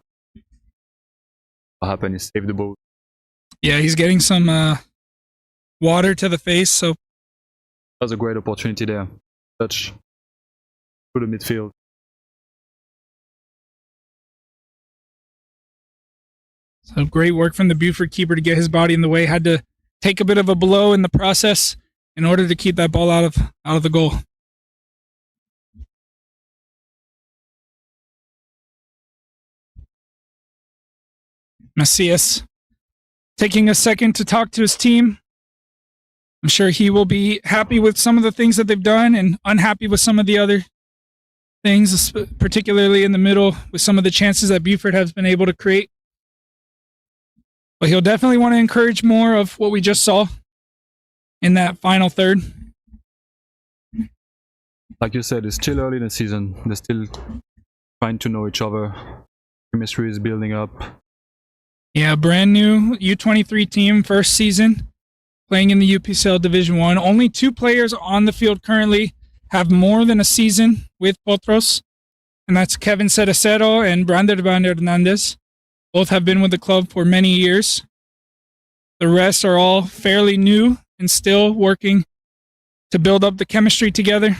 What happened? He saved the ball. Yeah, he's getting some water to the face. So that was a great opportunity there. Touch to the midfield. So great work from the Buford keeper to get his body in the way. Had to take a bit of a blow in the process in order to keep that ball out of the goal. Macias taking a second to talk to his team. I'm sure he will be happy with some of the things that they've done and unhappy with some of the other things, particularly in the middle with some of the chances that Buford has been able to create. But he'll definitely want to encourage more of what we just saw in that final third. Like you said, it's still early in the season. They're still trying to know each other. Chemistry is building up. Yeah, brand new U23 team, first season, playing in the UPSL Division 1. Only 2 players on the field currently have more than a season with Potros, and that's Kevin Cedacero and Brander Hernandez. Both have been with the club for many years. The rest are all fairly new and still working to build up the chemistry together.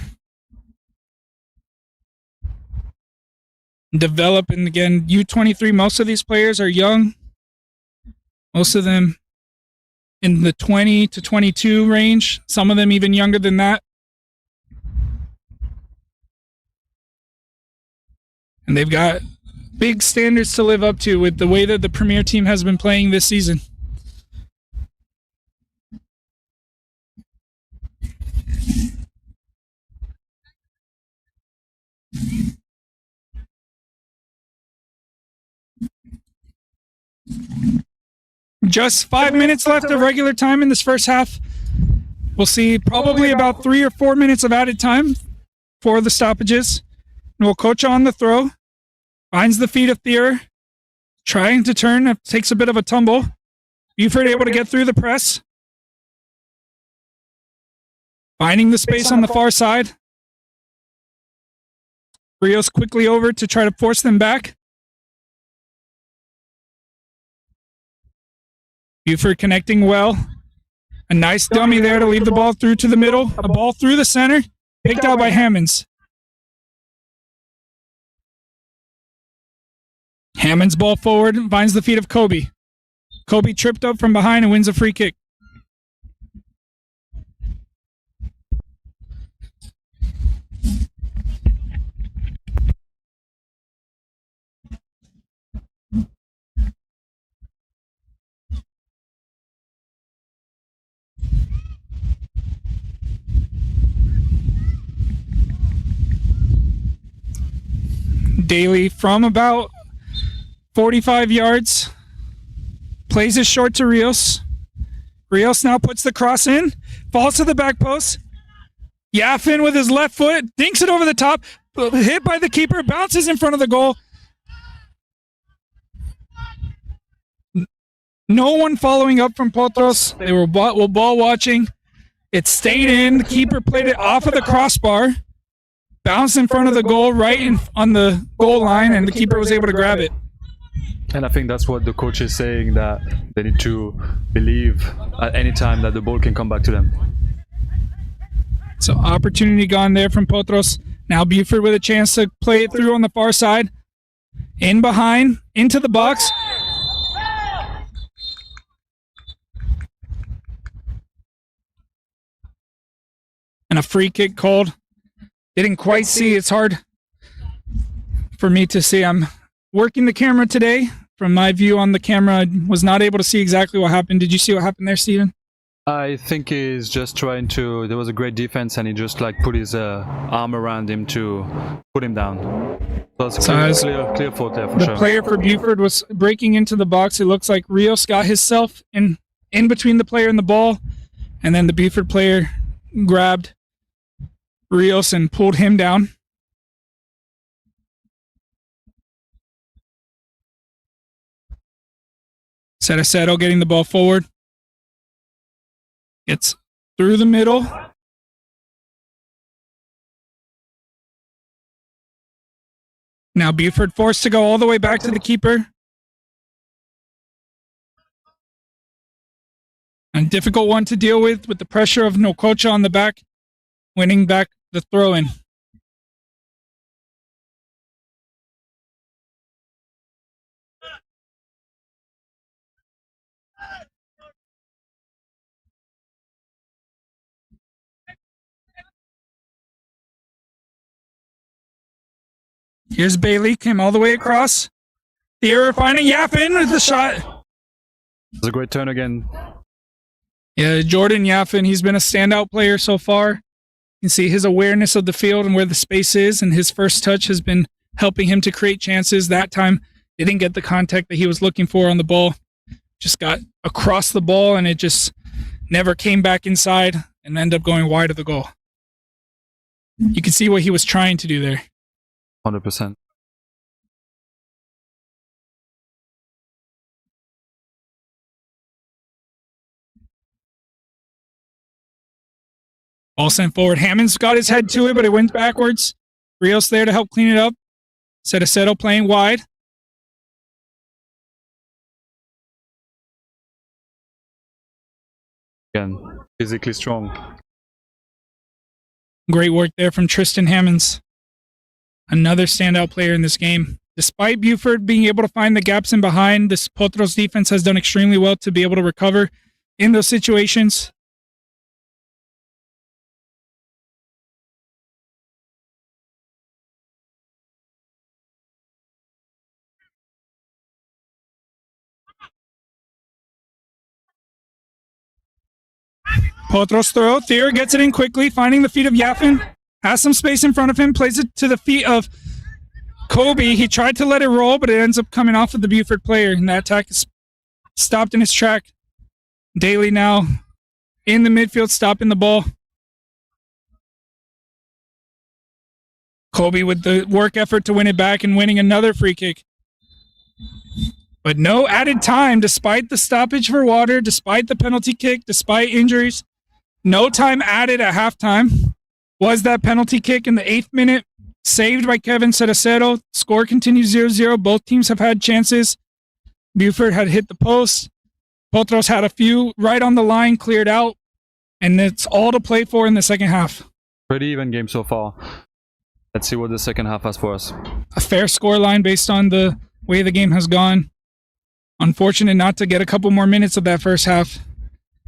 develop. And again, U23, most of these players are young. Most of them in the 20 to 22 range. Some of them even younger than that. And they've got big standards to live up to with the way that the Premier team has been playing this season. Just 5 minutes left of regular time in this first half. We'll see probably about 3 or 4 minutes of added time for the stoppages. Nwokocha on the throw. Finds the feet of Thier. Trying to turn. Takes a bit of a tumble. Buford able to get through the press. Finding the space on the far side. Rios quickly over to try to force them back. Buford connecting well. A nice dummy there to leave the ball through to the middle. A ball through the center. Picked out by Hammonds. Hammonds ball forward. Finds the feet of Kobe. Kobe tripped up from behind and wins a free kick. Daly from about 45 yards. Plays it short to Rios. Rios now puts the cross in. Falls to the back post. Yaffin with his left foot. Dinks it over the top. Hit by the keeper. Bounces in front of the goal. No one following up from Potros. They were ball watching. It stayed in. The keeper played it off of the crossbar. Bounced in front of the goal, on the goal line, and the keeper was able to grab it. And I think that's what the coach is saying, that they need to believe at any time that the ball can come back to them. So opportunity gone there from Potros. Now Buford with a chance to play it through on the far side. In behind, into the box. And a free kick called. Didn't quite see. It's hard for me to see. I'm working the camera today. From my view on the camera, I was not able to see exactly what happened. Did you see what happened there, Steven? I think he's just trying to... There was a great defense and he just like put his arm around him to put him down. So it's clear fault there for sure. The player for Buford was breaking into the box. It looks like Rios got himself in between the player and the ball. And then the Buford player grabbed Rios and pulled him down. Cetacetto getting the ball forward. Gets through the middle. Now Buford forced to go all the way back to the keeper. A difficult one to deal with the pressure of Nwokocha on the back, winning back the throw-in. Here's Bailey, came all the way across. Thier finding Yaffin with the shot. It's a great turn again. Yeah, Jordan Yaffin, he's been a standout player so far. You can see his awareness of the field and where the space is, and his first touch has been helping him to create chances. That time, they didn't get the contact that he was looking for on the ball. Just got across the ball, and it just never came back inside and ended up going wide of the goal. You can see what he was trying to do there. 100%. Ball sent forward. Hammond's got his head to it, but it went backwards. Rios there to help clean it up. Cetacetto playing wide. Again, physically strong. Great work there from Tristan Hammonds. Another standout player in this game. Despite Buford being able to find the gaps in behind, this Potros defense has done extremely well to be able to recover in those situations. Potros throw. Thier gets it in quickly, finding the feet of Yaffin. Has some space in front of him, plays it to the feet of Kobe. He tried to let it roll, but it ends up coming off of the Buford player, and that attack is stopped in its track. Daly now in the midfield, stopping the ball. Kobe with the work effort to win it back and winning another free kick. But no added time, despite the stoppage for water, despite the penalty kick, despite injuries. No time added at halftime. Was that penalty kick in the 8th minute, saved by Kevin Ceracero. Score continues 0-0. Both teams have had chances. Buford had hit the post. Potros had a few right on the line, cleared out. And it's all to play for in the second half. Pretty even game so far. Let's see what the second half has for us. A fair scoreline based on the way the game has gone. Unfortunate not to get a couple more minutes of that first half.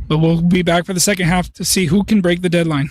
But we'll be back for the second half to see who can break the deadline.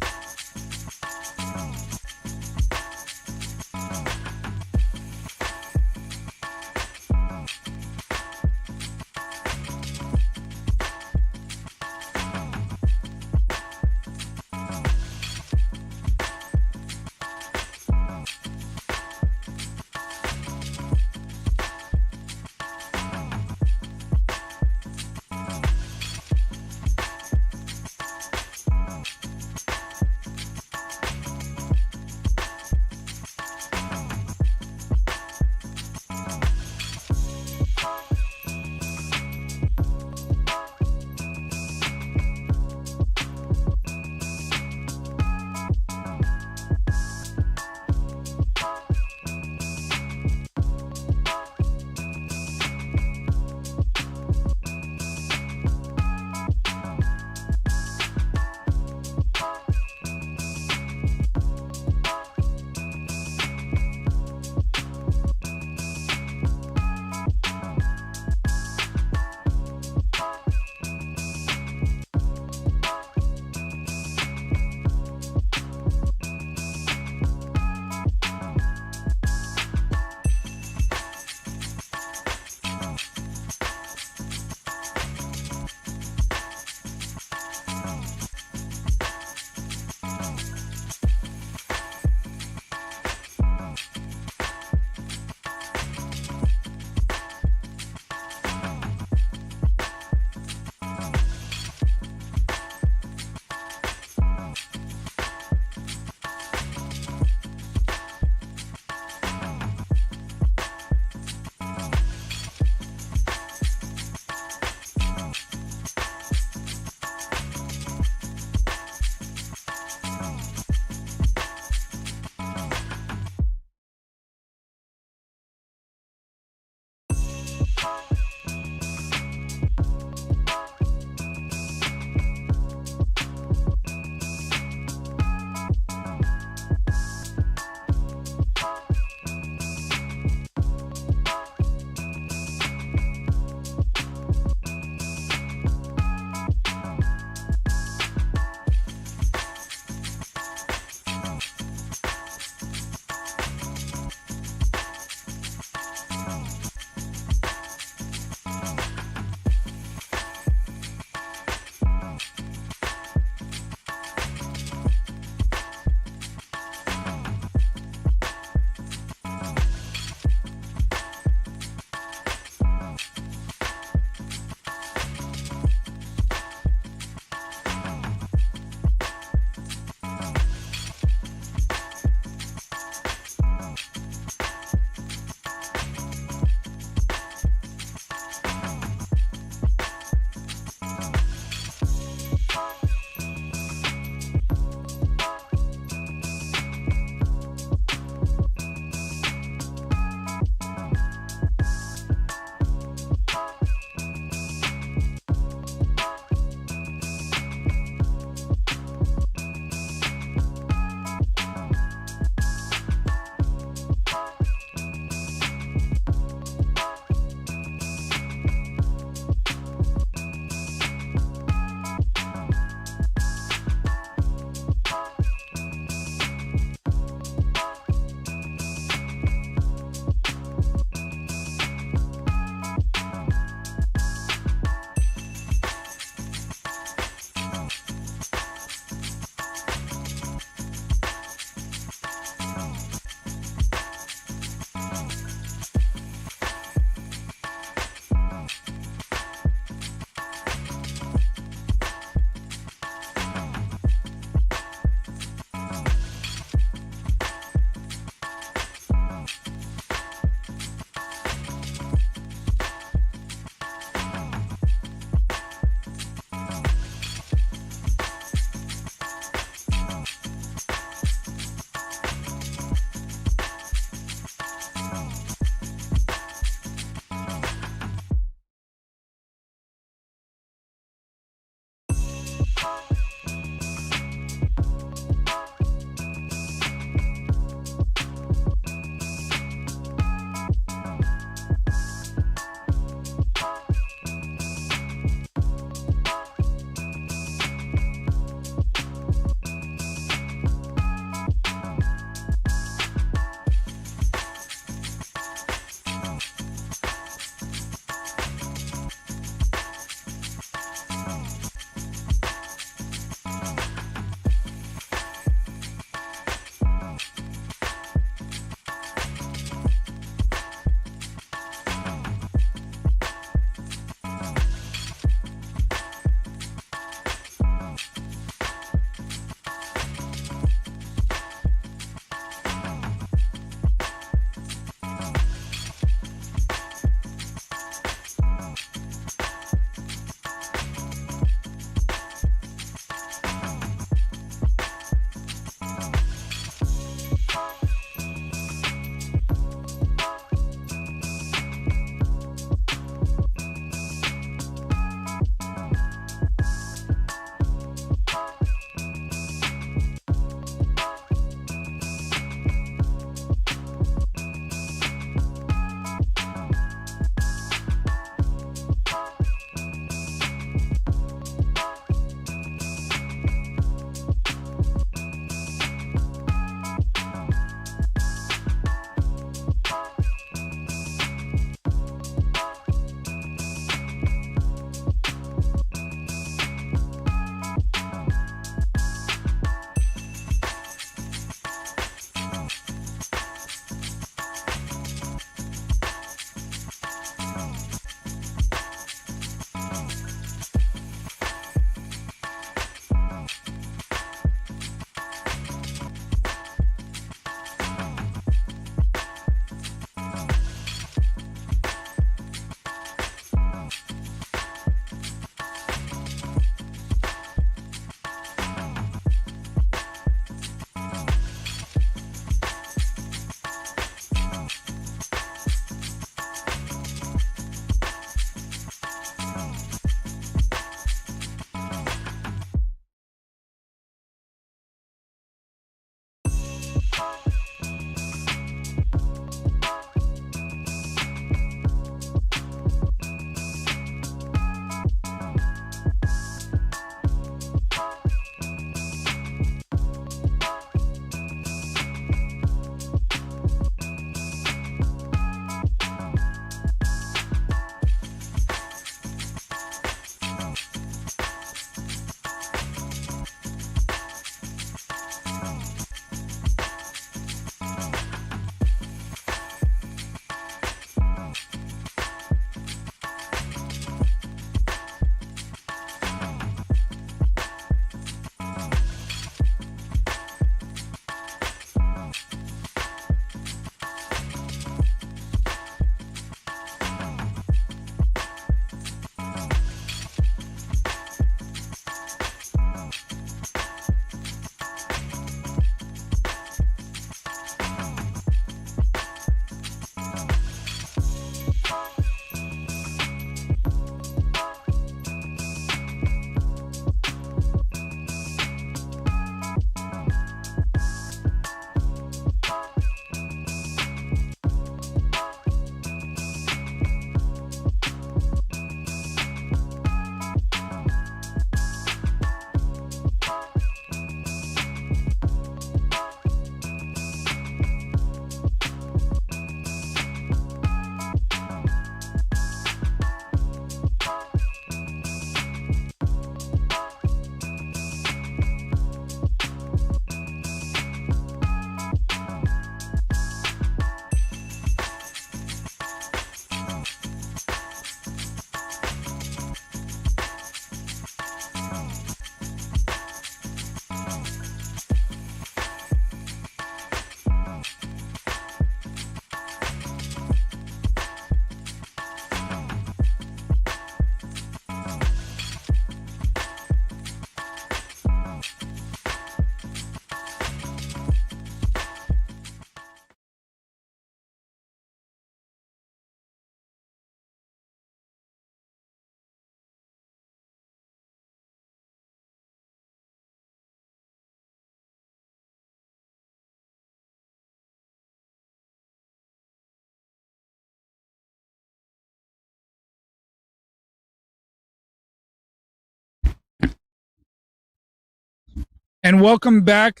And welcome back.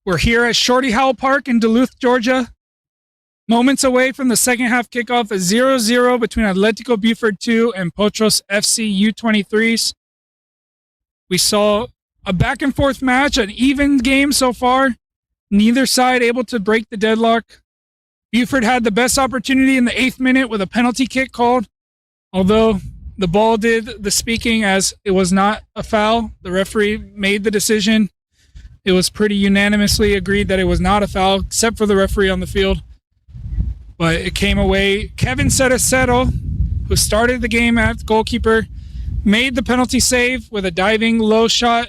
We're here at Shorty Howell Park in Duluth, Georgia. Moments away from the second half kickoff, a 0-0 between Atletico Buford 2 and Potros FC U23s. We saw a back and forth match, an even game so far. Neither side able to break the deadlock. Buford had the best opportunity in the 8th minute with a penalty kick called, although the ball did the speaking as it was not a foul. The referee made the decision. It was pretty unanimously agreed that it was not a foul, except for the referee on the field. But it came away. Kevin Chattanooga, who started the game at goalkeeper, made the penalty save with a diving low shot,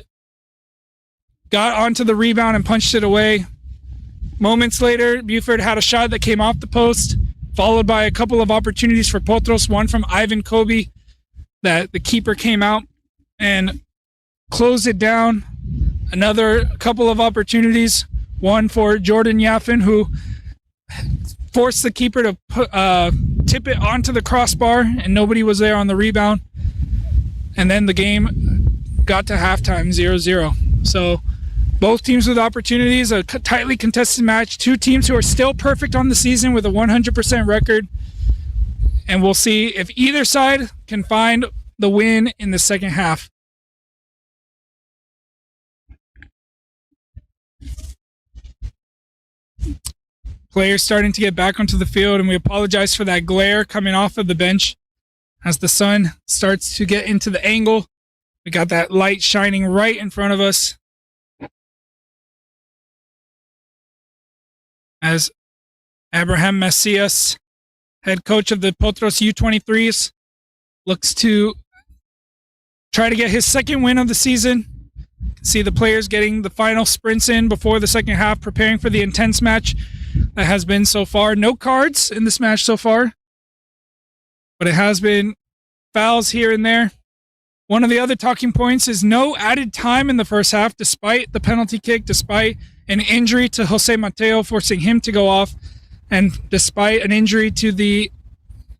got onto the rebound and punched it away. Moments later, Buford had a shot that came off the post, followed by a couple of opportunities for Potros, one from Ivan Kobe, that the keeper came out and closed it down. Another couple of opportunities, one for Jordan Yaffin, who forced the keeper to tip it onto the crossbar, and nobody was there on the rebound. And then the game got to halftime, 0-0. So both teams with opportunities, a tightly contested match, two teams who are still perfect on the season with a 100% record. And we'll see if either side can find the win in the second half. Players starting to get back onto the field, and we apologize for that glare coming off of the bench as the sun starts to get into the angle. We got that light shining right in front of us as Abraham Macias, head coach of the Potros U23s, looks to try to get his second win of the season. See the players getting the final sprints in before the second half, preparing for the intense match that has been so far. No cards in this match so far, but it has been fouls here and there. One of the other talking points is no added time in the first half, despite the penalty kick, despite an injury to Jose Mateo, forcing him to go off, and despite an injury to the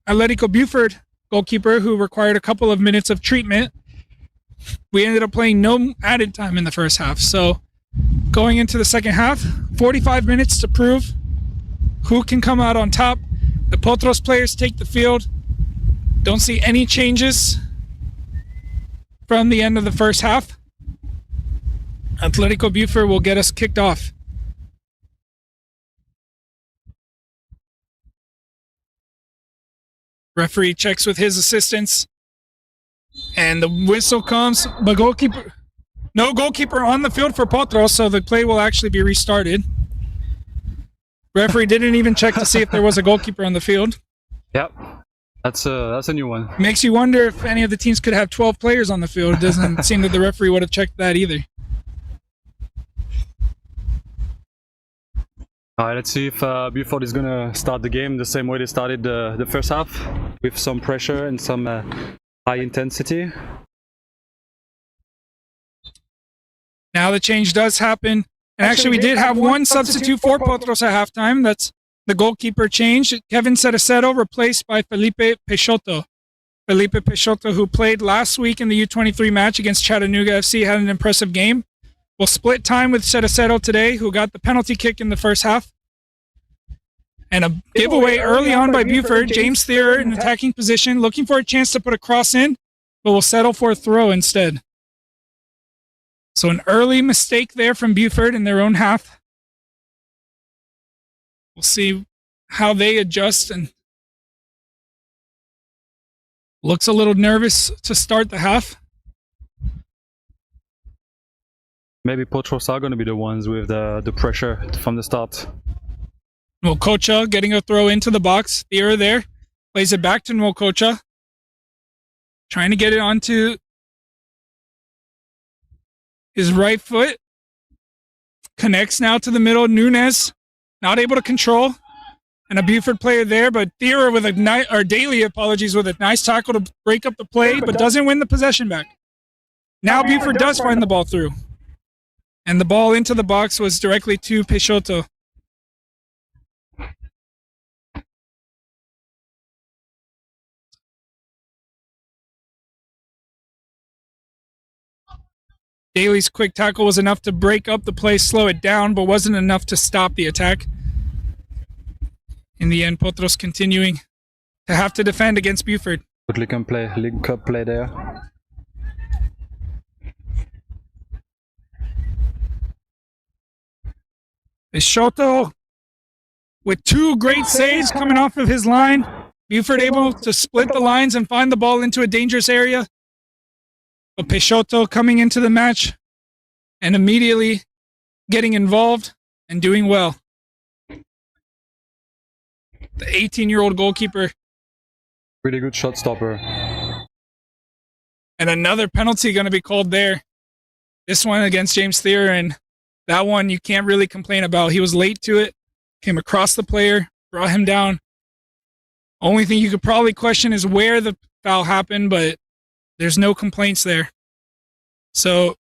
Atletico Buford goalkeeper, who required a couple of minutes of treatment. We ended up playing no added time in the first half. So going into the second half, 45 minutes to prove who can come out on top. The Potros players take the field. Don't see any changes from the end of the first half. Atletico Buford will get us kicked off. Referee checks with his assistants, and the whistle comes. But no goalkeeper on the field for Potros, so the play will actually be restarted. Referee didn't even check to see if there was a goalkeeper on the field. Yep, that's a new one. Makes you wonder if any of the teams could have 12 players on the field. It doesn't seem that the referee would have checked that either. All right, let's see if Buford is going to start the game the same way they started the first half, with some pressure and some high intensity. Now the change does happen. And actually, we did have one substitute for Potros at halftime. That's the goalkeeper change. Kevin Chattanooga replaced by Felipe Peixoto. Felipe Peixoto, who played last week in the U23 match against Chattanooga FC, had an impressive game. We'll split time with Chattanooga today, who got the penalty kick in the first half. And a giveaway early on by Buford. James Thierer in attacking position, looking for a chance to put a cross in, but will settle for a throw instead. So an early mistake there from Buford in their own half. We'll see how they adjust, and looks a little nervous to start the half. Maybe Potros are going to be the ones with the pressure from the start. Nwokocha getting a throw into the box. Thierer there. Plays it back to Nwokocha. Trying to get it onto his right foot. Connects now to the middle. Nunez not able to control. And a Buford player there, but Thierer with Daly, apologies, with a nice tackle to break up the play, but doesn't win the possession back. Now Buford does find the ball through. And the ball into the box was directly to Peixoto. Daly's quick tackle was enough to break up the play, slow it down, but wasn't enough to stop the attack. In the end, Potros continuing to have to defend against Buford. Good link up play there. Peixoto with 2 great saves coming off of his line. Buford able to split the lines and find the ball into a dangerous area. But Peixoto coming into the match and immediately getting involved and doing well. The 18-year-old goalkeeper. Pretty good shot stopper. And another penalty going to be called there. This one against James Thier, and that one you can't really complain about. He was late to it, came across the player, brought him down. Only thing you could probably question is where the foul happened, but there's no complaints there. So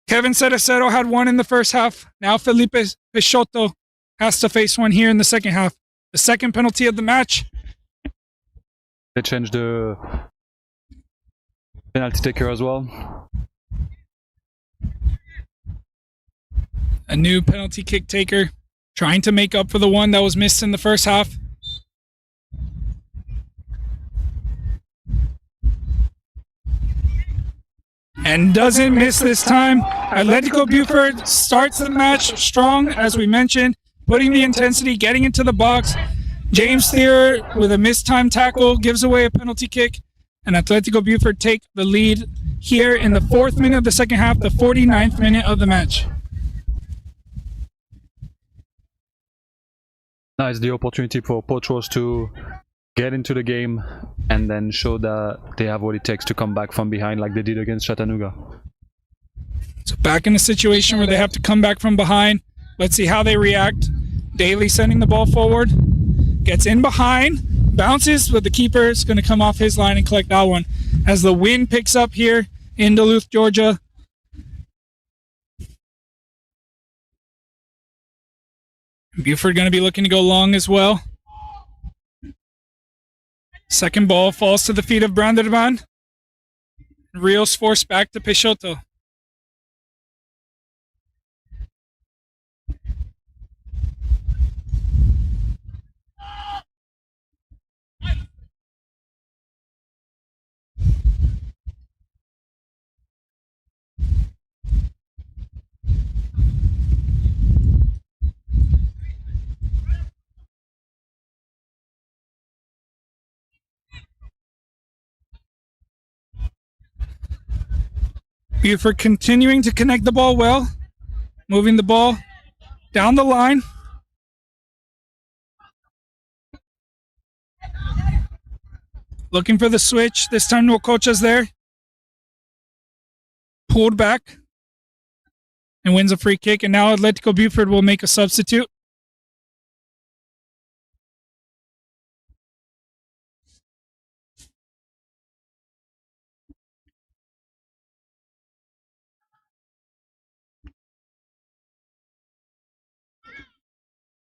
Kevin Cerecero had one in the first half. Now Felipe Peixoto has to face one here in the second half. The second penalty of the match. They changed the penalty taker as well. A new penalty kick taker, trying to make up for the one that was missed in the first half. And doesn't miss this time. Atletico Buford starts the match strong, as we mentioned, putting the intensity, getting into the box. James Thier with a mistimed tackle gives away a penalty kick, and Atletico Buford take the lead here in the 4th minute of the second half, the 49th minute of the match. Now it's the opportunity for Potros to get into the game and then show that they have what it takes to come back from behind like they did against Chattanooga. So back in a situation where they have to come back from behind. Let's see how they react. Daly sending the ball forward. Gets in behind. Bounces, but the keeper is going to come off his line and collect that one. As the wind picks up here in Duluth, Georgia. Buford going to be looking to go long as well. Second ball falls to the feet of Branderban. Rios forced back to Peixoto. Buford continuing to connect the ball well, moving the ball down the line. Looking for the switch. This time no Cocha's there. Pulled back and wins a free kick. And now Atletico Buford will make a substitute.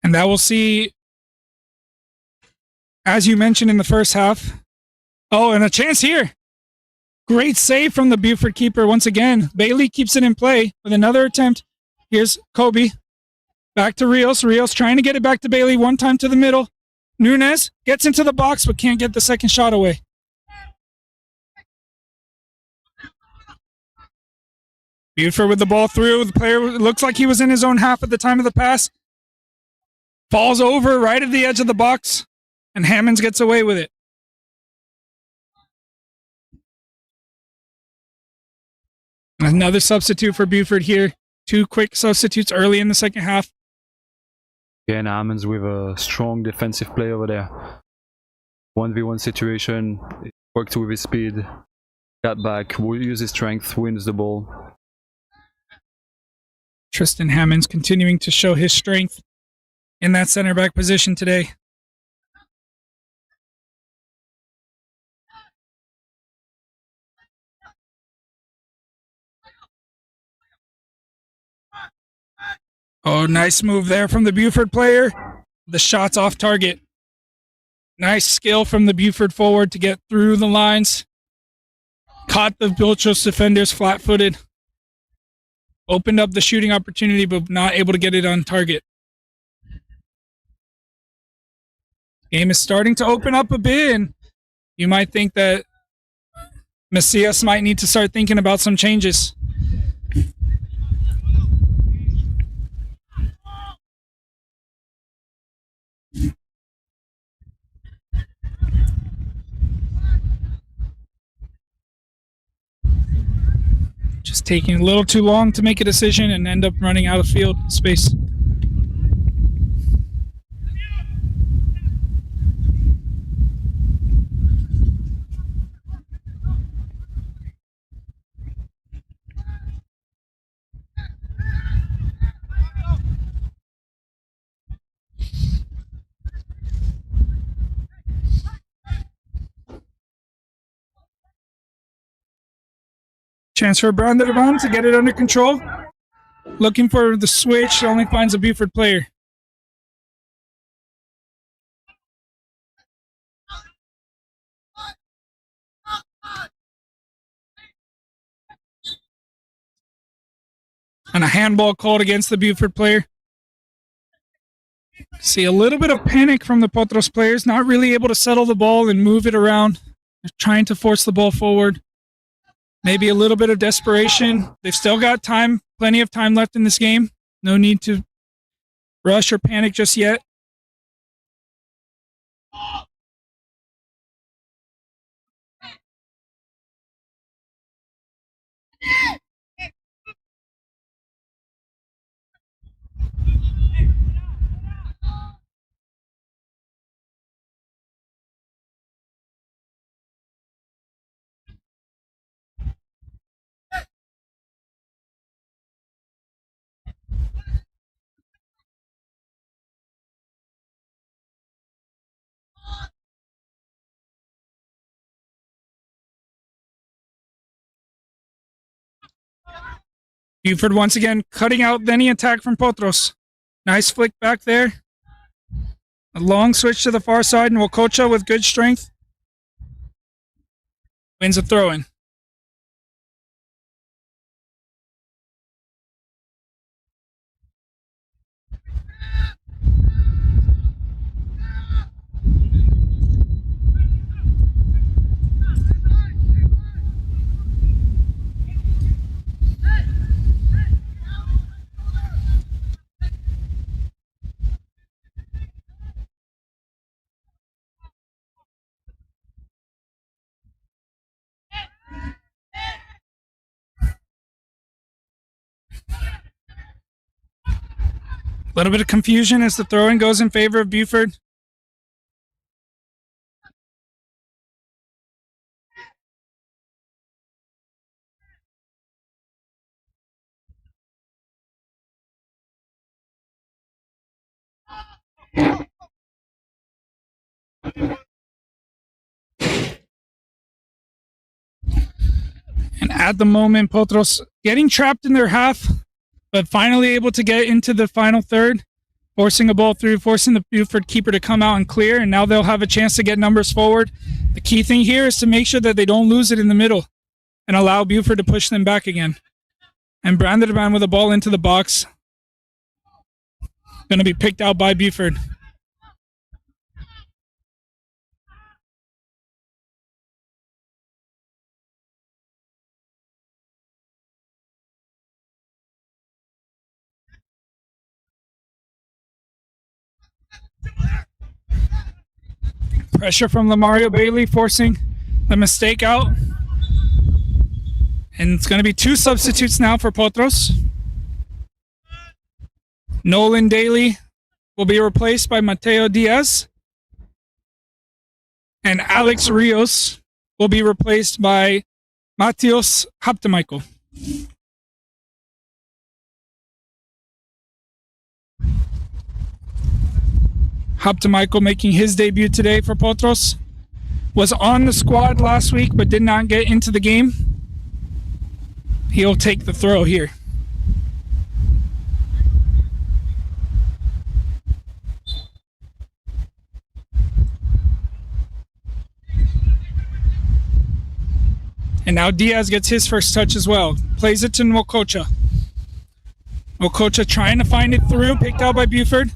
And that we'll see, as you mentioned in the first half. Oh, and a chance here. Great save from the Buford keeper once again. Bailey keeps it in play with another attempt. Here's Kobe. Back to Rios. Rios trying to get it back to Bailey. One time to the middle. Nunez gets into the box but can't get the second shot away. Buford with the ball through. The player looks like he was in his own half at the time of the pass. Falls over right at the edge of the box, and Hammonds gets away with it. Another substitute for Buford here. 2 quick substitutes early in the second half. Again, Hammonds with a strong defensive play over there. 1v1 situation, worked with his speed, got back, use his strength, wins the ball. Tristan Hammonds continuing to show his strength in that center back position today. Oh, nice move there from the Buford player. The shot's off target. Nice skill from the Buford forward to get through the lines. Caught the Potros defenders flat-footed. Opened up the shooting opportunity, but not able to get it on target. Game is starting to open up a bit, and you might think that Macias might need to start thinking about some changes. Just taking a little too long to make a decision and end up running out of field space. Chance for Brandon to get it under control. Looking for the switch, only finds a Buford player. And a handball called against the Buford player. See a little bit of panic from the Potros players, not really able to settle the ball and move it around. They're trying to force the ball forward. Maybe a little bit of desperation. They've still got time, plenty of time left in this game. No need to rush or panic just yet. Buford once again cutting out any attack from Potros. Nice flick back there. A long switch to the far side, and Wokocha with good strength wins a throw-in. A little bit of confusion as the throw-in goes in favor of Buford. And at the moment, Potros getting trapped in their half, but finally able to get into the final third, forcing a ball through, forcing the Buford keeper to come out and clear, and now they'll have a chance to get numbers forward. The key thing here is to make sure that they don't lose it in the middle and allow Buford to push them back again. And Brandon with the ball into the box. Going to be picked out by Buford. Pressure from Lamario Bailey forcing the mistake out. And it's going to be two substitutes now for Potros. Nolan Daly will be replaced by Mateo Diaz. And Alex Rios will be replaced by Matios Haptemichael. Haptemichael making his debut today for Potros. Was on the squad last week but did not get into the game. He'll take the throw here. And now Diaz gets his first touch as well. Plays it to Nwokocha. Okocha trying to find it through, picked out by Buford.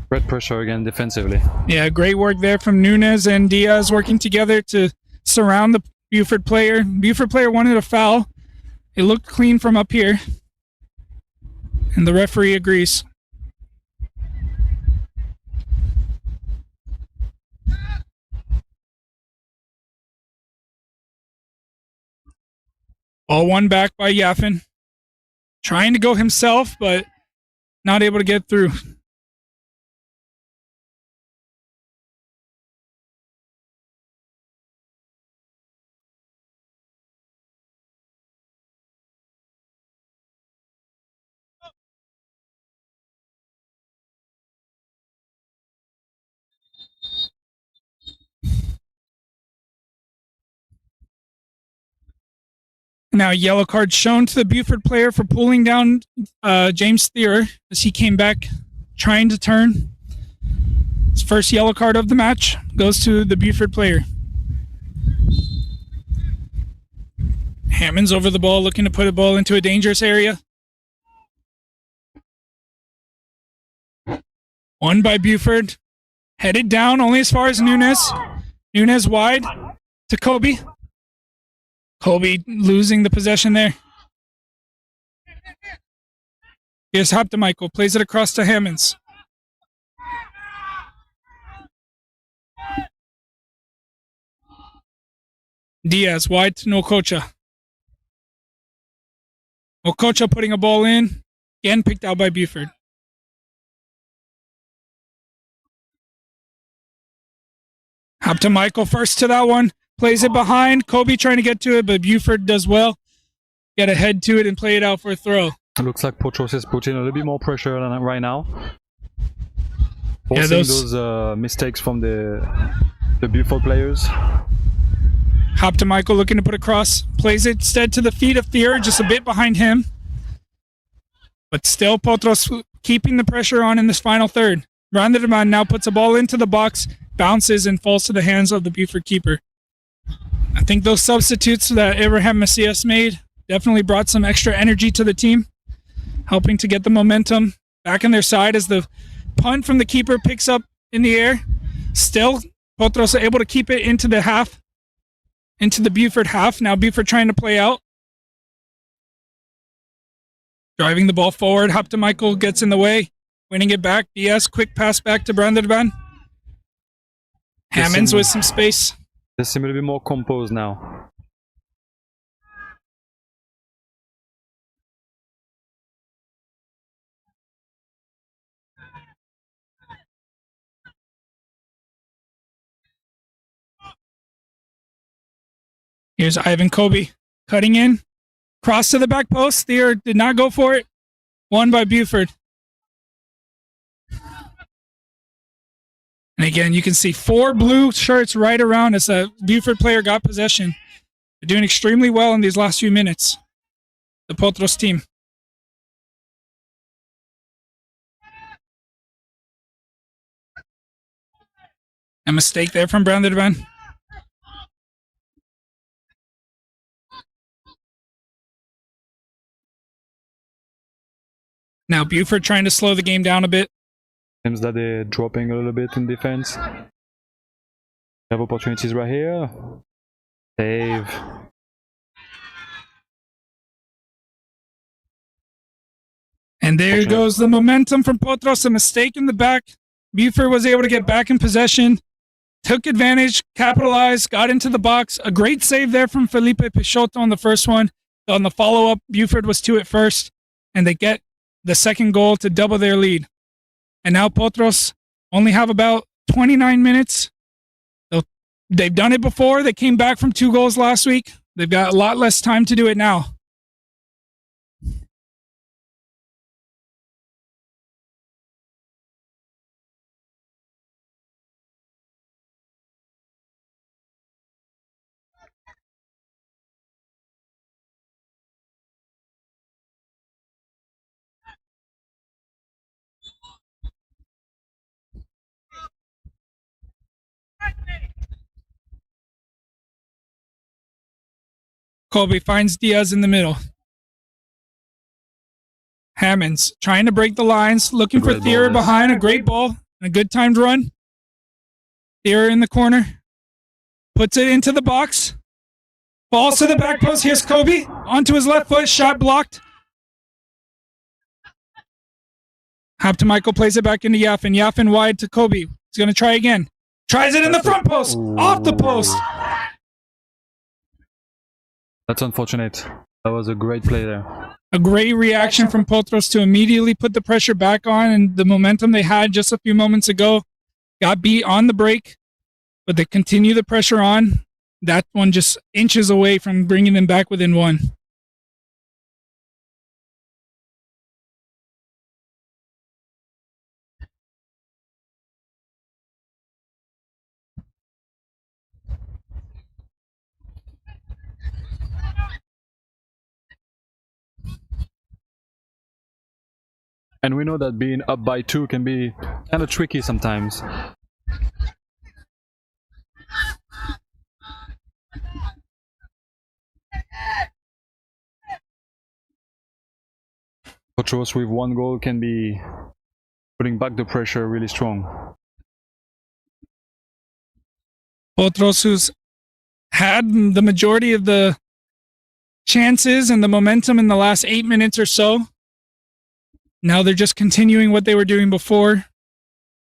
Great pressure again defensively. Yeah, great work there from Nunez and Diaz working together to surround the Buford player. Buford player wanted a foul. It looked clean from up here. And the referee agrees. All won back by Yaffin. Trying to go himself, but not able to get through. Now, yellow card shown to the Buford player for pulling down James Thierer as he came back trying to turn. His first yellow card of the match goes to the Buford player. Hammond's over the ball, looking to put a ball into a dangerous area. Won by Buford. Headed down only as far as Nunez. Nunez wide to Kobe. Kobe losing the possession there. Here's Hop to Michael. Plays it across to Hammonds. Diaz wide to Okocha. Okocha putting a ball in. Again picked out by Buford. Hop to Michael first to that one. Plays it behind. Kobe trying to get to it, but Buford does well. Get a head to it and play it out for a throw. It looks like Potros is putting a little bit more pressure on it right now. Yeah, Forcing those mistakes from the Buford players. Hop to Michael looking to put a cross. Plays it instead to the feet of Thier, just a bit behind him. But still Potros keeping the pressure on in this final third. Randerman now puts a ball into the box, bounces and falls to the hands of the Buford keeper. I think those substitutes that Abraham Macias made definitely brought some extra energy to the team, helping to get the momentum back on their side as the punt from the keeper picks up in the air. Still, Potros are able to keep it into the half, into the Buford half. Now Buford trying to play out. Driving the ball forward. Hop to Michael gets in the way. Winning it back. Diaz, quick pass back to Branderban. Hammonds with some space. They seem a little bit more composed now. Here's Ivan Kobe cutting in. Cross to the back post. Thier did not go for it. Won by Buford. And again, you can see 4 blue shirts right around as a Buford player got possession. They're doing extremely well in these last few minutes. The Potros team. A mistake there from Branderban. Now Buford trying to slow the game down a bit. Seems that they're dropping a little bit in defense. Have opportunities right here. Save. And there goes the momentum from Potros. A mistake in the back. Buford was able to get back in possession. Took advantage, capitalized, got into the box. A great save there from Felipe Peixoto on the first one. On the follow-up, Buford was to it first. And they get the second goal to double their lead. And now Potros only have about 29 minutes. They've done it before. They came back from 2 goals last week. They've got a lot less time to do it now. Kobe finds Diaz in the middle. Hammonds trying to break the lines, looking for Thier behind. A great ball, a good timed run. Thier in the corner, puts it into the box, falls to the back post. Here's Kobe onto his left foot, shot blocked. Hop to Michael, plays it back into Yaffin. Yaffin wide to Kobe. He's going to try again. Tries it in the front post, off the post. That's unfortunate. That was a great play there. A great reaction from Potros to immediately put the pressure back on, and the momentum they had just a few moments ago got beat on the break, but they continue the pressure on. That one just inches away from bringing them back within one. And we know that being up by 2 can be kind of tricky sometimes. Potros with 1 goal can be putting back the pressure really strong. Potros, who's had the majority of the chances and the momentum in the last 8 minutes or so. Now they're just continuing what they were doing before.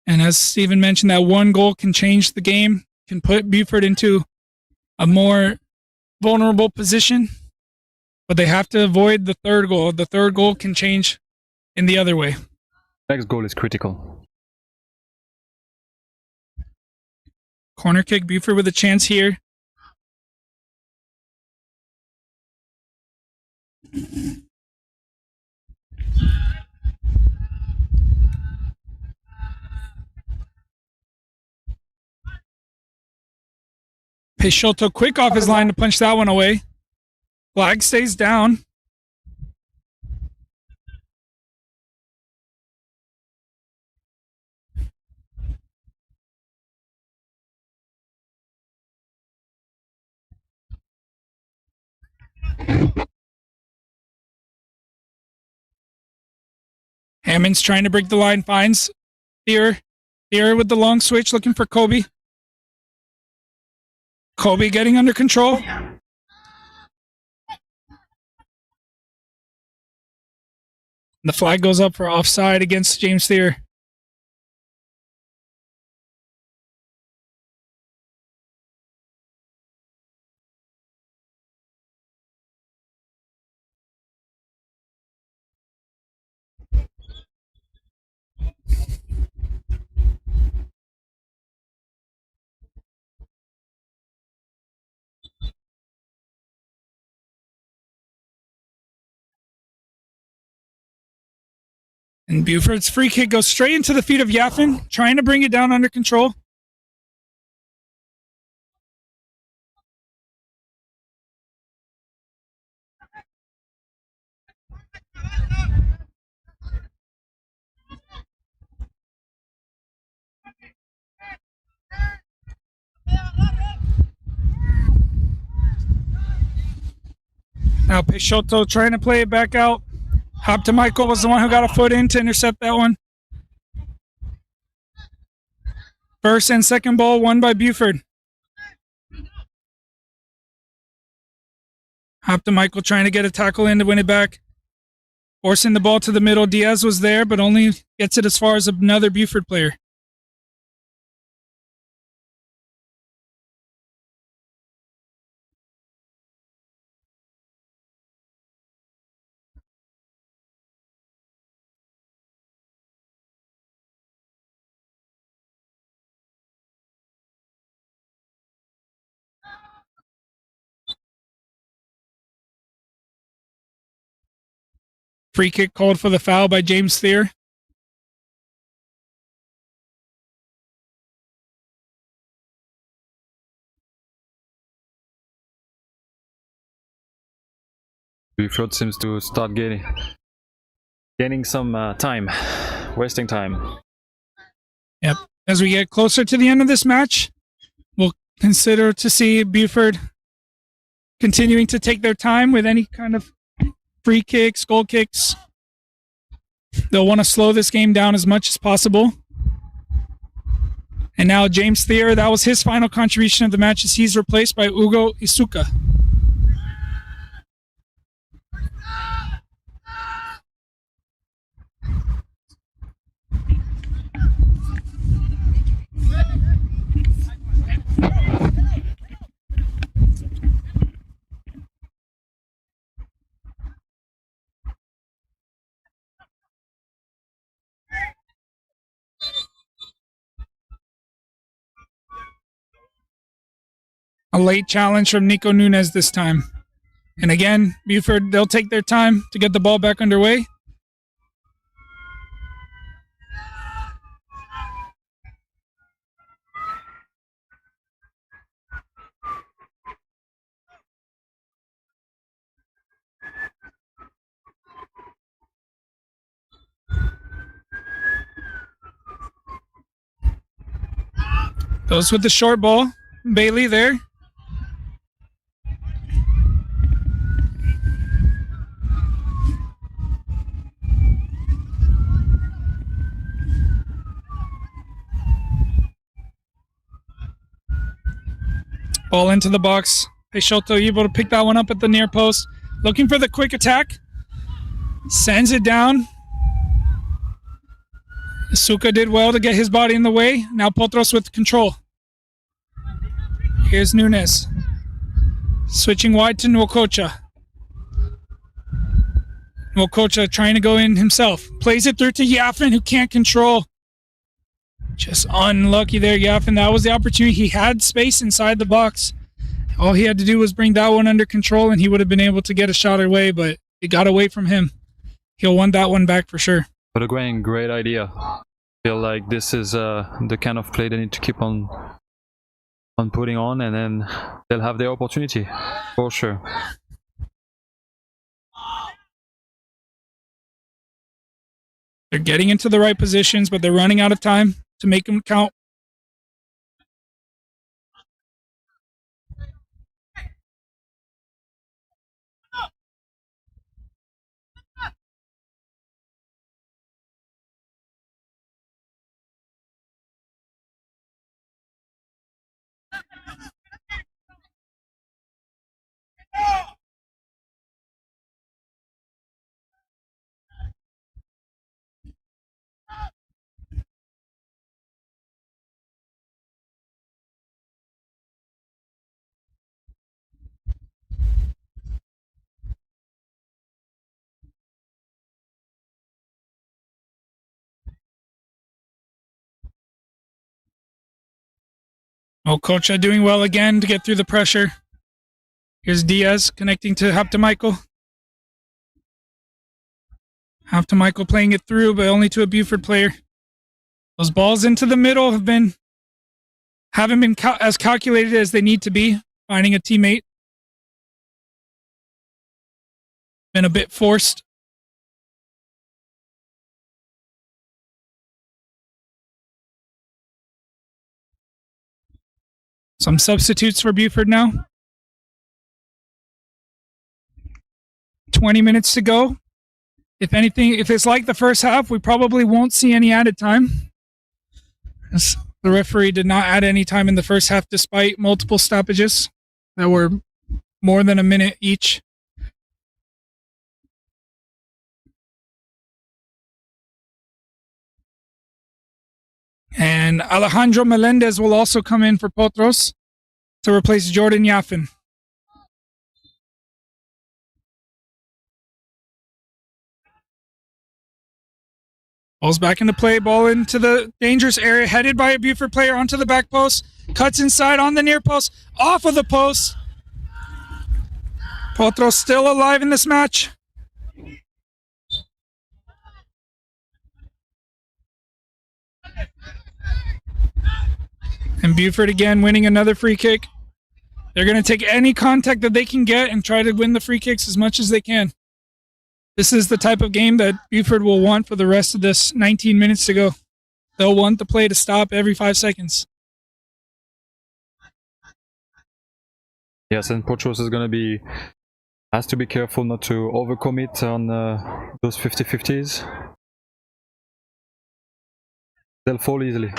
And as Steven mentioned, that 1 goal can change the game, can put Buford into a more vulnerable position. But they have to avoid the 3rd goal. The 3rd goal can change in the other way. Next goal is critical. Corner kick, Buford with a chance here. Peixoto quick off his line to punch that one away. Flag stays down. Hammond's trying to break the line, finds Thier. Thier with the long switch, looking for Kobe. Kobe getting under control. The flag goes up for offside against James Thier. And Buford's free kick goes straight into the feet of Yaffin, trying to bring it down under control. Now Peixoto trying to play it back out. Hop to Michael was the one who got a foot in to intercept that one. First and second ball won by Buford. Hop to Michael trying to get a tackle in to win it back. Forcing the ball to the middle. Diaz was there, but only gets it as far as another Buford player. Free kick called for the foul by James Thier. Buford seems to start gaining some time, wasting time. Yep. As we get closer to the end of this match, we'll consider to see Buford continuing to take their time with any kind of free kicks, goal kicks. They'll want to slow this game down as much as possible. And now James Thier, that was his final contribution of the match as he's replaced by Ugo Isuka. A late challenge from Nico Nunes this time. And again, Buford, they'll take their time to get the ball back underway. Goes with the short ball. Bailey there. Ball into the box. Peixoto able to pick that one up at the near post. Looking for the quick attack. Sends it down. Isuka did well to get his body in the way. Now Potros with control. Here's Nunes. Switching wide to Nwokocha. Nwokocha trying to go in himself. Plays it through to Yafin, who can't control. Just unlucky there, Yafin. That was the opportunity. He had space inside the box. All he had to do was bring that one under control, and he would have been able to get a shot away, but it got away from him. He'll want that one back for sure. But again, great idea. I feel like this is the kind of play they need to keep on putting on, and then they'll have their opportunity for sure. They're getting into the right positions, but they're running out of time to make them count. Okocha doing well again to get through the pressure. Here's Diaz connecting to Haptamichael. Haptamichael playing it through, but only to a Buford player. Those balls into the middle haven't been as calculated as they need to be. Finding a teammate. Been a bit forced. Some substitutes for Buford now. 20 minutes to go. If anything, if it's like the first half, we probably won't see any added time. As the referee did not add any time in the first half despite multiple stoppages that were more than a minute each. And Alejandro Melendez will also come in for Potros to replace Jordan Yafin. Ball's back into play, ball into the dangerous area, headed by a Buford player onto the back post, cuts inside on the near post, off of the post. Potros still alive in this match. And Buford again winning another free kick. They're going to take any contact that they can get and try to win the free kicks as much as they can. This is the type of game that Buford will want for the rest of this 19 minutes to go. They'll want the play to stop every 5 seconds. Yes, and Potros is gonna be has to be careful not to overcommit on those 50-50s. They'll fall easily.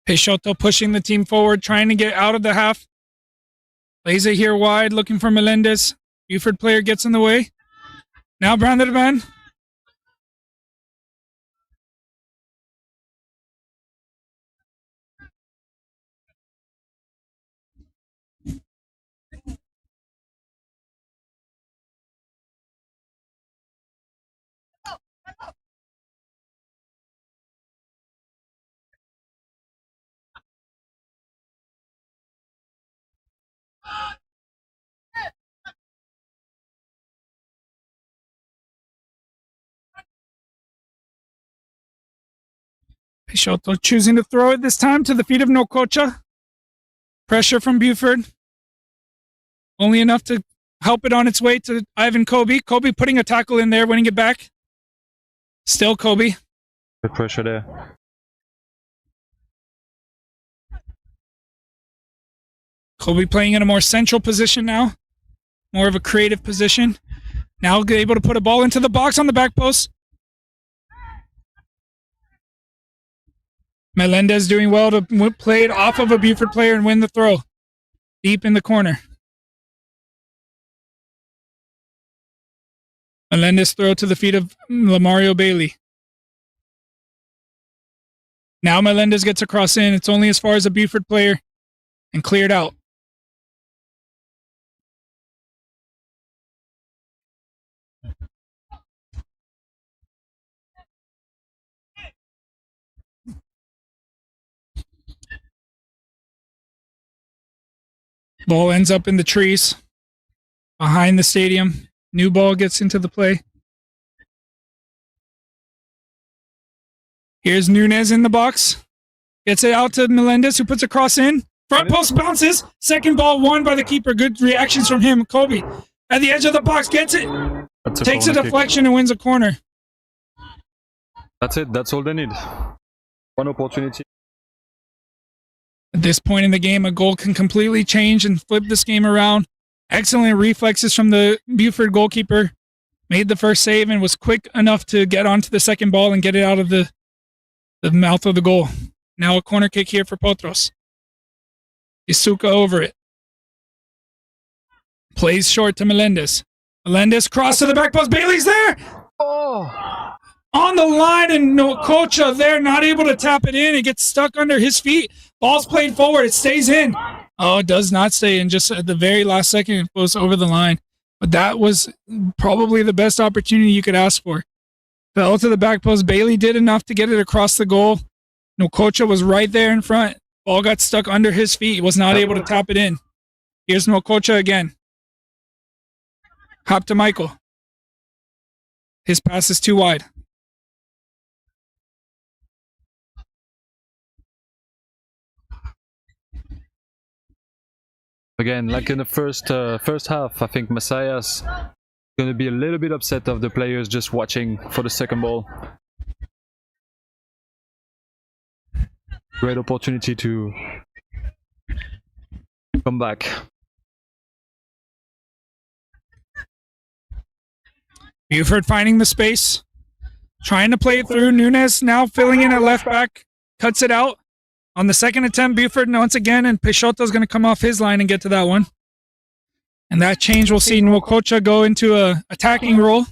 Peixoto pushing the team forward, trying to get out of the half. Plays it here wide, looking for Melendez. Buford player gets in the way. Now Brandon Van. Peixoto choosing to throw it this time to the feet of Nococha. Pressure from Buford. Only enough to help it on its way to Ivan Kobe. Kobe putting a tackle in there, winning it back. Still Kobe. Good pressure there. Kobe playing in a more central position now. More of a creative position. Now able to put a ball into the box on the back post. Melendez doing well to play it off of a Buford player and win the throw. Deep in the corner. Melendez throw to the feet of Lamario Bailey. Now Melendez gets across in. It's only as far as a Buford player and cleared out. Ball ends up in the trees behind the stadium. New ball gets into the play. Here's Nunez in the box. Gets it out to Melendez, who puts a cross in. Front post bounces. Second ball won by the keeper. Good reactions from him. Kobe at the edge of the box gets it. Takes a deflection and wins a corner. That's it. That's all they need. One opportunity. At this point in the game, a goal can completely change and flip this game around. Excellent reflexes from the Buford goalkeeper. Made the first save and was quick enough to get onto the second ball and get it out of the mouth of the goal. Now a corner kick here for Potros. Isuka over it. Plays short to Melendez. Melendez cross to the back post. Bailey's there! Oh! On the line, and Nococha there, not able to tap it in. It gets stuck under his feet. Ball's played forward. It stays in. Oh, it does not stay in. Just at the very last second, it goes over the line. But that was probably the best opportunity you could ask for. Fell to the back post. Bailey did enough to get it across the goal. Nococha was right there in front. Ball got stuck under his feet. He was not able to tap it in. Here's Nococha again. Hop to Michael. His pass is too wide. Again, like in the first half, I think Messiah's going to be a little bit upset of the players just watching for the second ball. Great opportunity to come back. Buford finding the space. Trying to play it through. Nunez now filling in at left back. Cuts it out. On the second attempt, Buford once again, and Peixoto's going to come off his line and get to that one. And that change, we'll see Nococha go into a attacking role.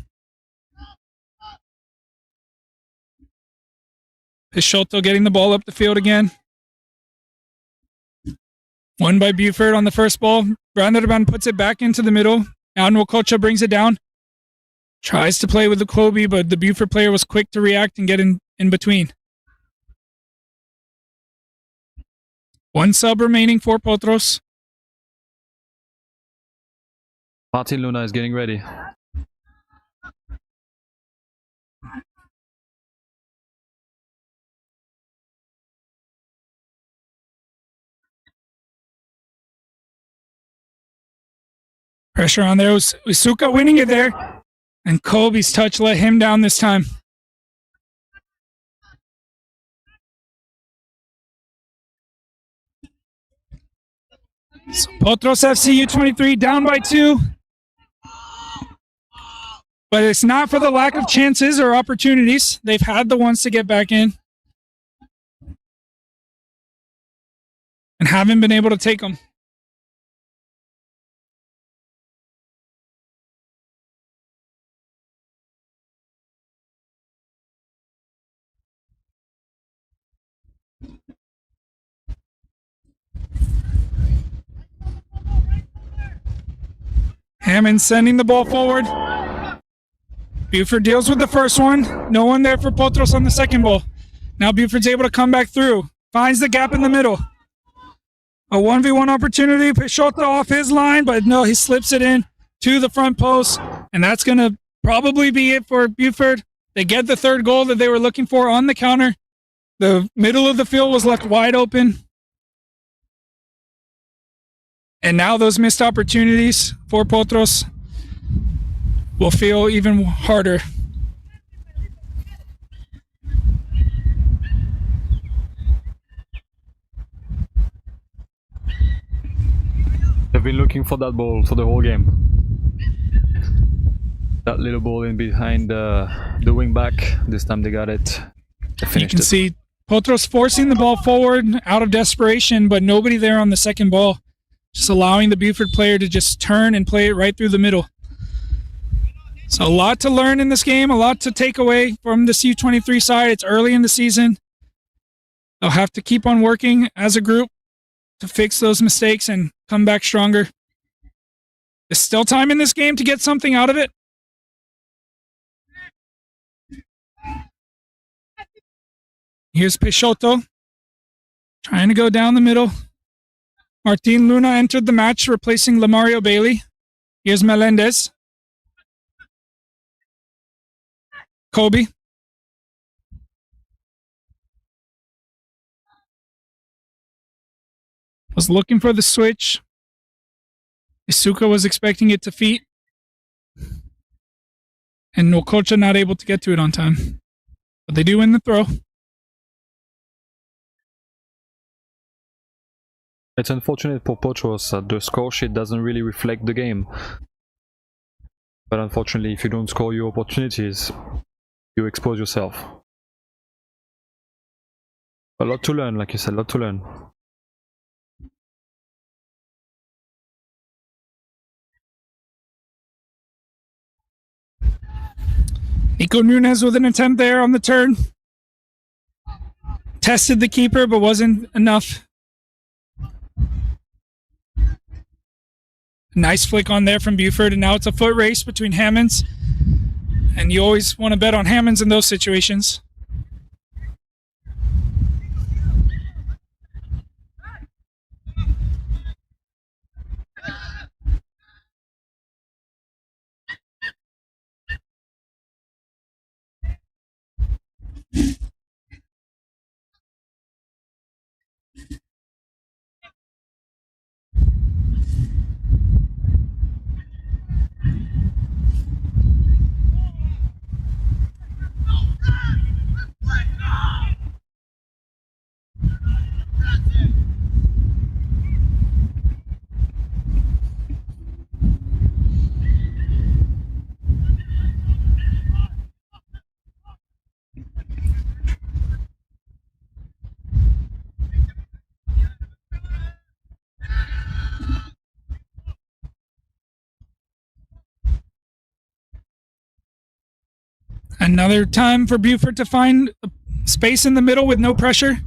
Peixoto getting the ball up the field again. Won by Buford on the first ball. Branderban puts it back into the middle. Now Nococha brings it down. Tries to play with the Kobe, but the Buford player was quick to react and get in between. One sub remaining for Potros. Martin Luna is getting ready. Pressure on there. Usuka winning it there. And Kobe's touch let him down this time. So Potros FC U23 down by 2. But it's not for the lack of chances or opportunities. They've had the ones to get back in. And haven't been able to take them. Hammond sending the ball forward. Buford deals with the first one. No one there for Potros on the second ball. Now Buford's able to come back through. Finds the gap in the middle. A 1v1 opportunity. Peixoto off his line, but no, he slips it in to the front post. And that's going to probably be it for Buford. They get the third goal that they were looking for on the counter. The middle of the field was left wide open. And now those missed opportunities for Potros will feel even harder. They've been looking for that ball for the whole game. That little ball in behind the wing back. This time they got it. They you can see Potros forcing the ball forward out of desperation, but nobody there on the second ball. Just allowing the Buford player to just turn and play it right through the middle. So a lot to learn in this game, a lot to take away from this U23 side. It's early in the season. They'll have to keep on working as a group to fix those mistakes and come back stronger. There's still time in this game to get something out of it. Here's Peixoto trying to go down the middle. Martin Luna entered the match, replacing Lamario Bailey. Here's Melendez. Kobe. Was looking for the switch. Isuka was expecting it to feet. And Nwokocha not able to get to it on time. But they do win the throw. It's unfortunate for Potros that the score sheet doesn't really reflect the game. But unfortunately, if you don't score your opportunities, you expose yourself. A lot to learn, like you said, a lot to learn. Nico Nunez with an attempt there on the turn. Tested the keeper, but wasn't enough. Nice flick on there from Buford, and now it's a foot race between Hammonds. And you always want to bet on Hammonds in those situations. Another time for Buford to find space in the middle with no pressure.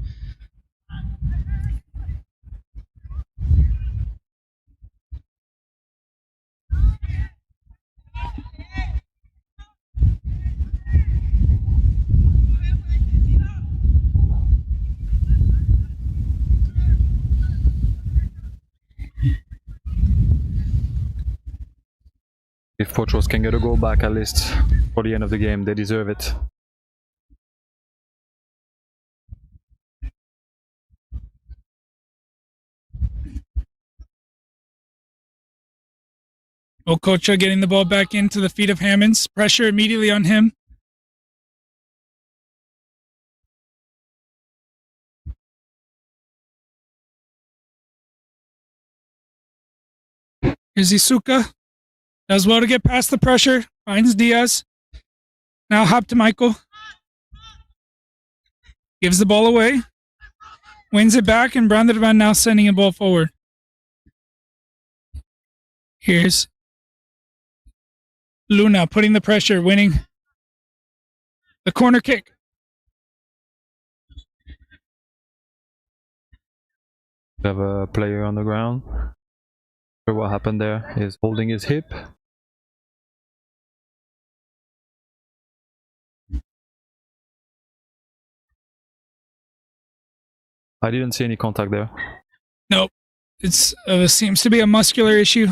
If Potros can get a goal back at least for the end of the game, they deserve it. Okocha getting the ball back into the feet of Hammonds. Pressure immediately on him. Here's Isuka. Does well to get past the pressure. Finds Diaz. Now hop to Michael. Gives the ball away. Wins it back, and Brandervan now sending a ball forward. Here's Luna putting the pressure, winning the corner kick. We have a player on the ground. What happened there? He's holding his hip. I didn't see any contact there. Nope. It's seems to be a muscular issue.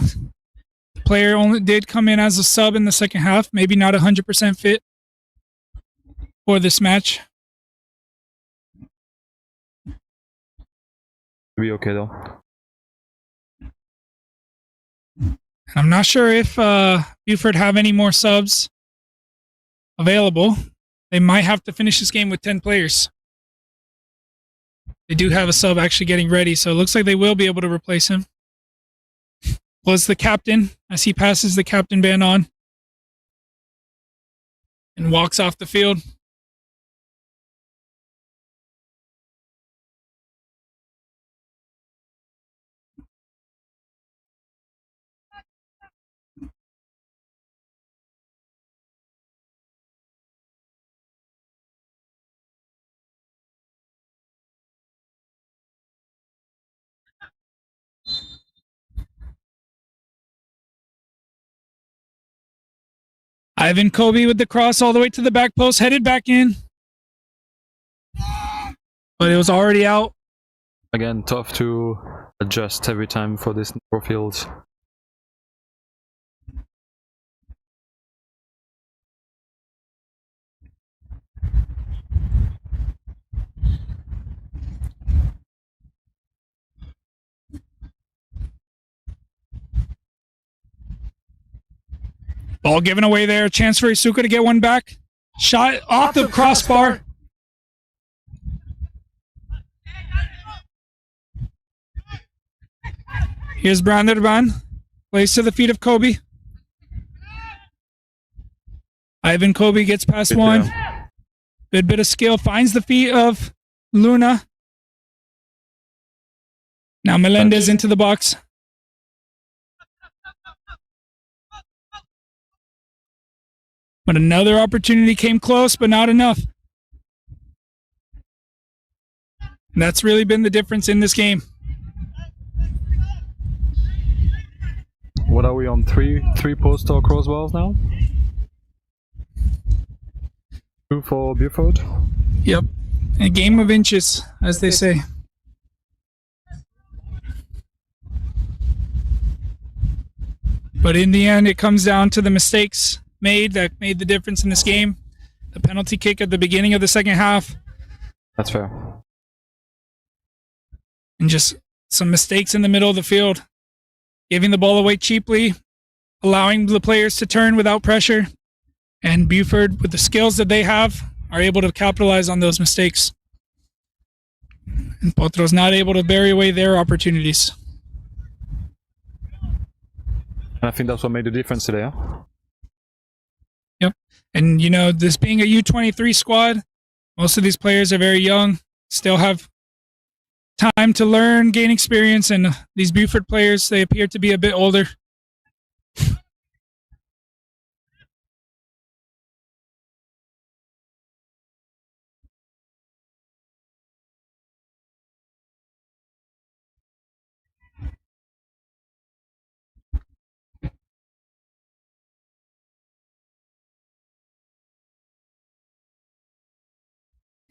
The player only did come in as a sub in the second half, maybe not 100% fit for this match. Be okay though. I'm not sure if Buford have any more subs available. They might have to finish this game with 10 players. They do have a sub actually getting ready, so it looks like they will be able to replace him. Was the captain as he passes the captain band on and walks off the field. Ivan Kobe with the cross all the way to the back post, headed back in. But it was already out. Again, tough to adjust every time for this pro fields. Ball given away there. Chance for Isuka to get one back. Shot off the crossbar. Here's Brandervan. Plays to the feet of Kobe. Ivan Kobe gets past one. Good bit of skill. Finds the feet of Luna. Now Melendez into the box. But another opportunity came close, but not enough. And that's really been the difference in this game. What are we on? Three post or crossbars now? 2 for Buford. Yep. A game of inches, as they say. But in the end, it comes down to the mistakes that made the difference in this game. The penalty kick at the beginning of the second half. That's fair. And just some mistakes in the middle of the field. Giving the ball away cheaply, allowing the players to turn without pressure. And Buford, with the skills that they have, are able to capitalize on those mistakes. And Potros not able to bury away their opportunities. I think that's what made the difference today. Huh? Yep. And, you know, this being a U23 squad, most of these players are very young, still have time to learn, gain experience, and these Buford players, they appear to be a bit older.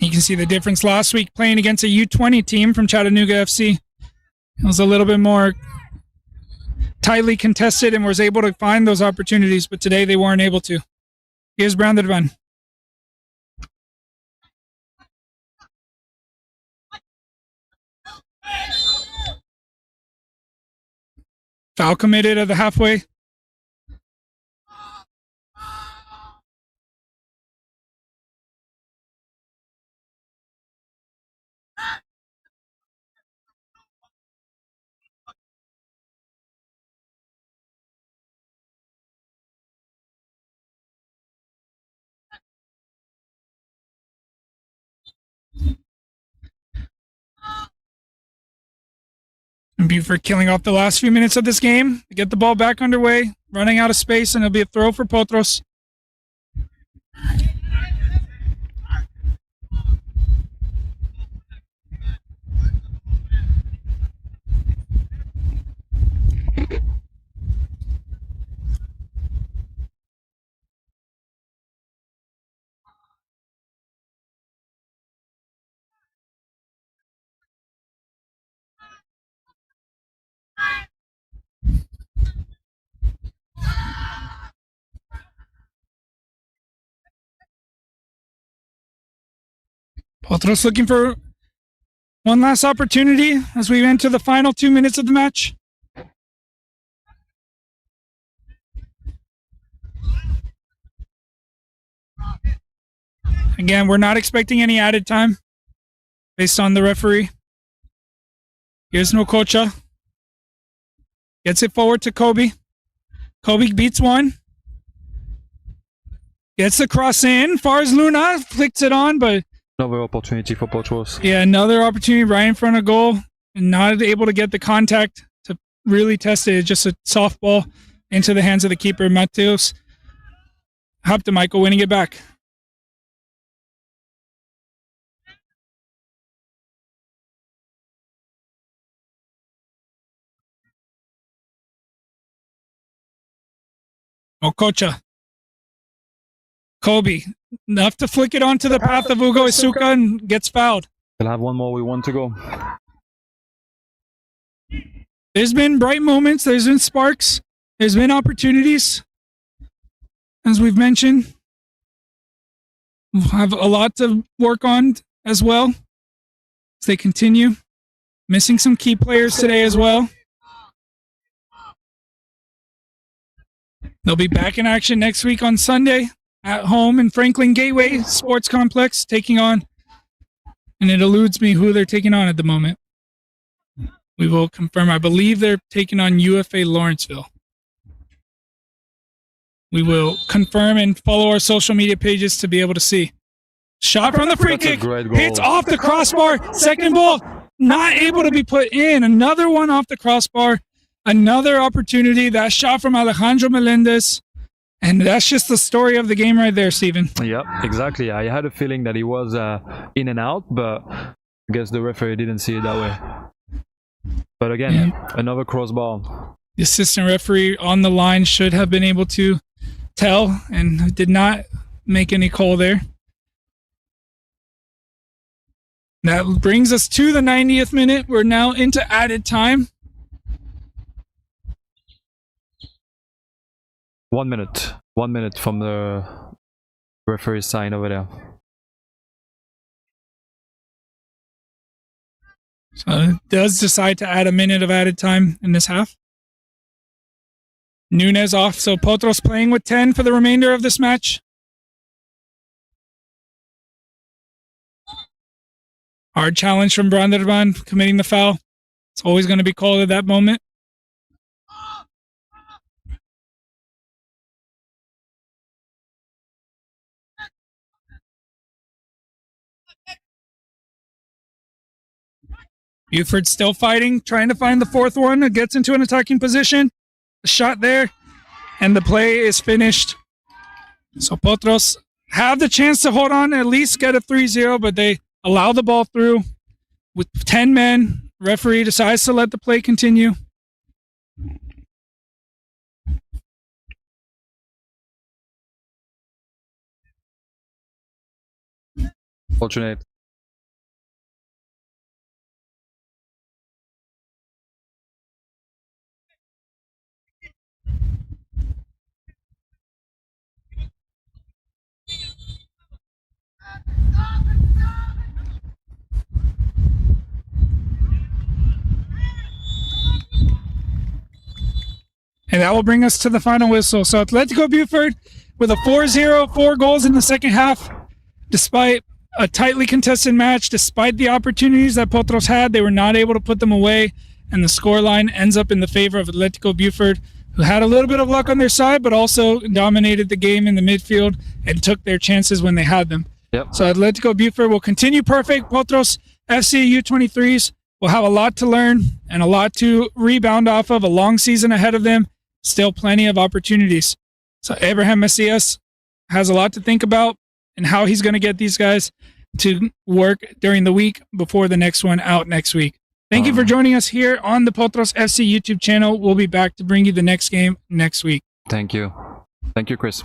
You can see the difference last week playing against a U20 team from Chattanooga FC. It was a little bit more tightly contested and was able to find those opportunities, but today they weren't able to. Here's Brandervan. Foul committed at the halfway. And Buford killing off the last few minutes of this game to get the ball back underway, running out of space, and it'll be a throw for Potros. Potros looking for one last opportunity as we enter the final 2 minutes of the match. Again, we're not expecting any added time based on the referee. Here's Nokocha. Gets it forward to Kobe. Kobe beats one. Gets the cross in. Fars Luna flicks it on, but Another opportunity for Potros. yeah, another opportunity right in front of goal. And not able to get the contact to really test it. It's just a softball into the hands of the keeper, Mateus Michael winning it back. Okocha. Kobe. Enough to flick it onto the path of Ugo Isuka and gets fouled. We'll have one more. We want to go. There's been bright moments. There's been sparks. There's been opportunities. As we've mentioned, we'll have a lot to work on as well as they continue. Missing some key players today as well. They'll be back in action next week on Sunday at home in Franklin Gateway Sports Complex, taking on, and it eludes me who they're taking on at the moment. We will confirm. I believe they're taking on UFA Lawrenceville. We will confirm and follow our social media pages to be able to see. Shot from the free kick. Hits off the crossbar. Second ball. Not able to be put in. Another one off the crossbar. Another opportunity. That shot from Alejandro Melendez. And that's just the story of the game right there, Steven. Yep, exactly. I had a feeling that he was in and out, but I guess the referee didn't see it that way. But again, another crossbar. The assistant referee on the line should have been able to tell and did not make any call there. That brings us to the 90th minute. We're now into added time. 1 minute. 1 minute from the referee sign over there. So it does decide to add a minute of added time in this half. Nunez off, so Potros playing with 10 for the remainder of this match. Hard challenge from Branderban committing the foul. It's always going to be called at that moment. Buford still fighting, trying to find the fourth one. It gets into an attacking position. A shot there, and the play is finished. So Potros have the chance to hold on, at least get a 3-0, but they allow the ball through with 10 men. Referee decides to let the play continue. Fortunate. And that will bring us to the final whistle. So Atletico Buford with a 4-0, 4 goals in the second half. Despite a tightly contested match, despite the opportunities that Potros had, they were not able to put them away. And the scoreline ends up in the favor of Atletico Buford, who had a little bit of luck on their side, but also dominated the game in the midfield and took their chances when they had them. Yep. So Atletico Buford will continue perfect. Potros FC U23s will have a lot to learn and a lot to rebound off of, a long season ahead of them, still plenty of opportunities. So Abraham Macias has a lot to think about and how he's going to get these guys to work during the week before the next one out next week. Thank you for joining us here on the Potros FC YouTube channel. We'll be back to bring you the next game next week. Thank you. Thank you, Chris.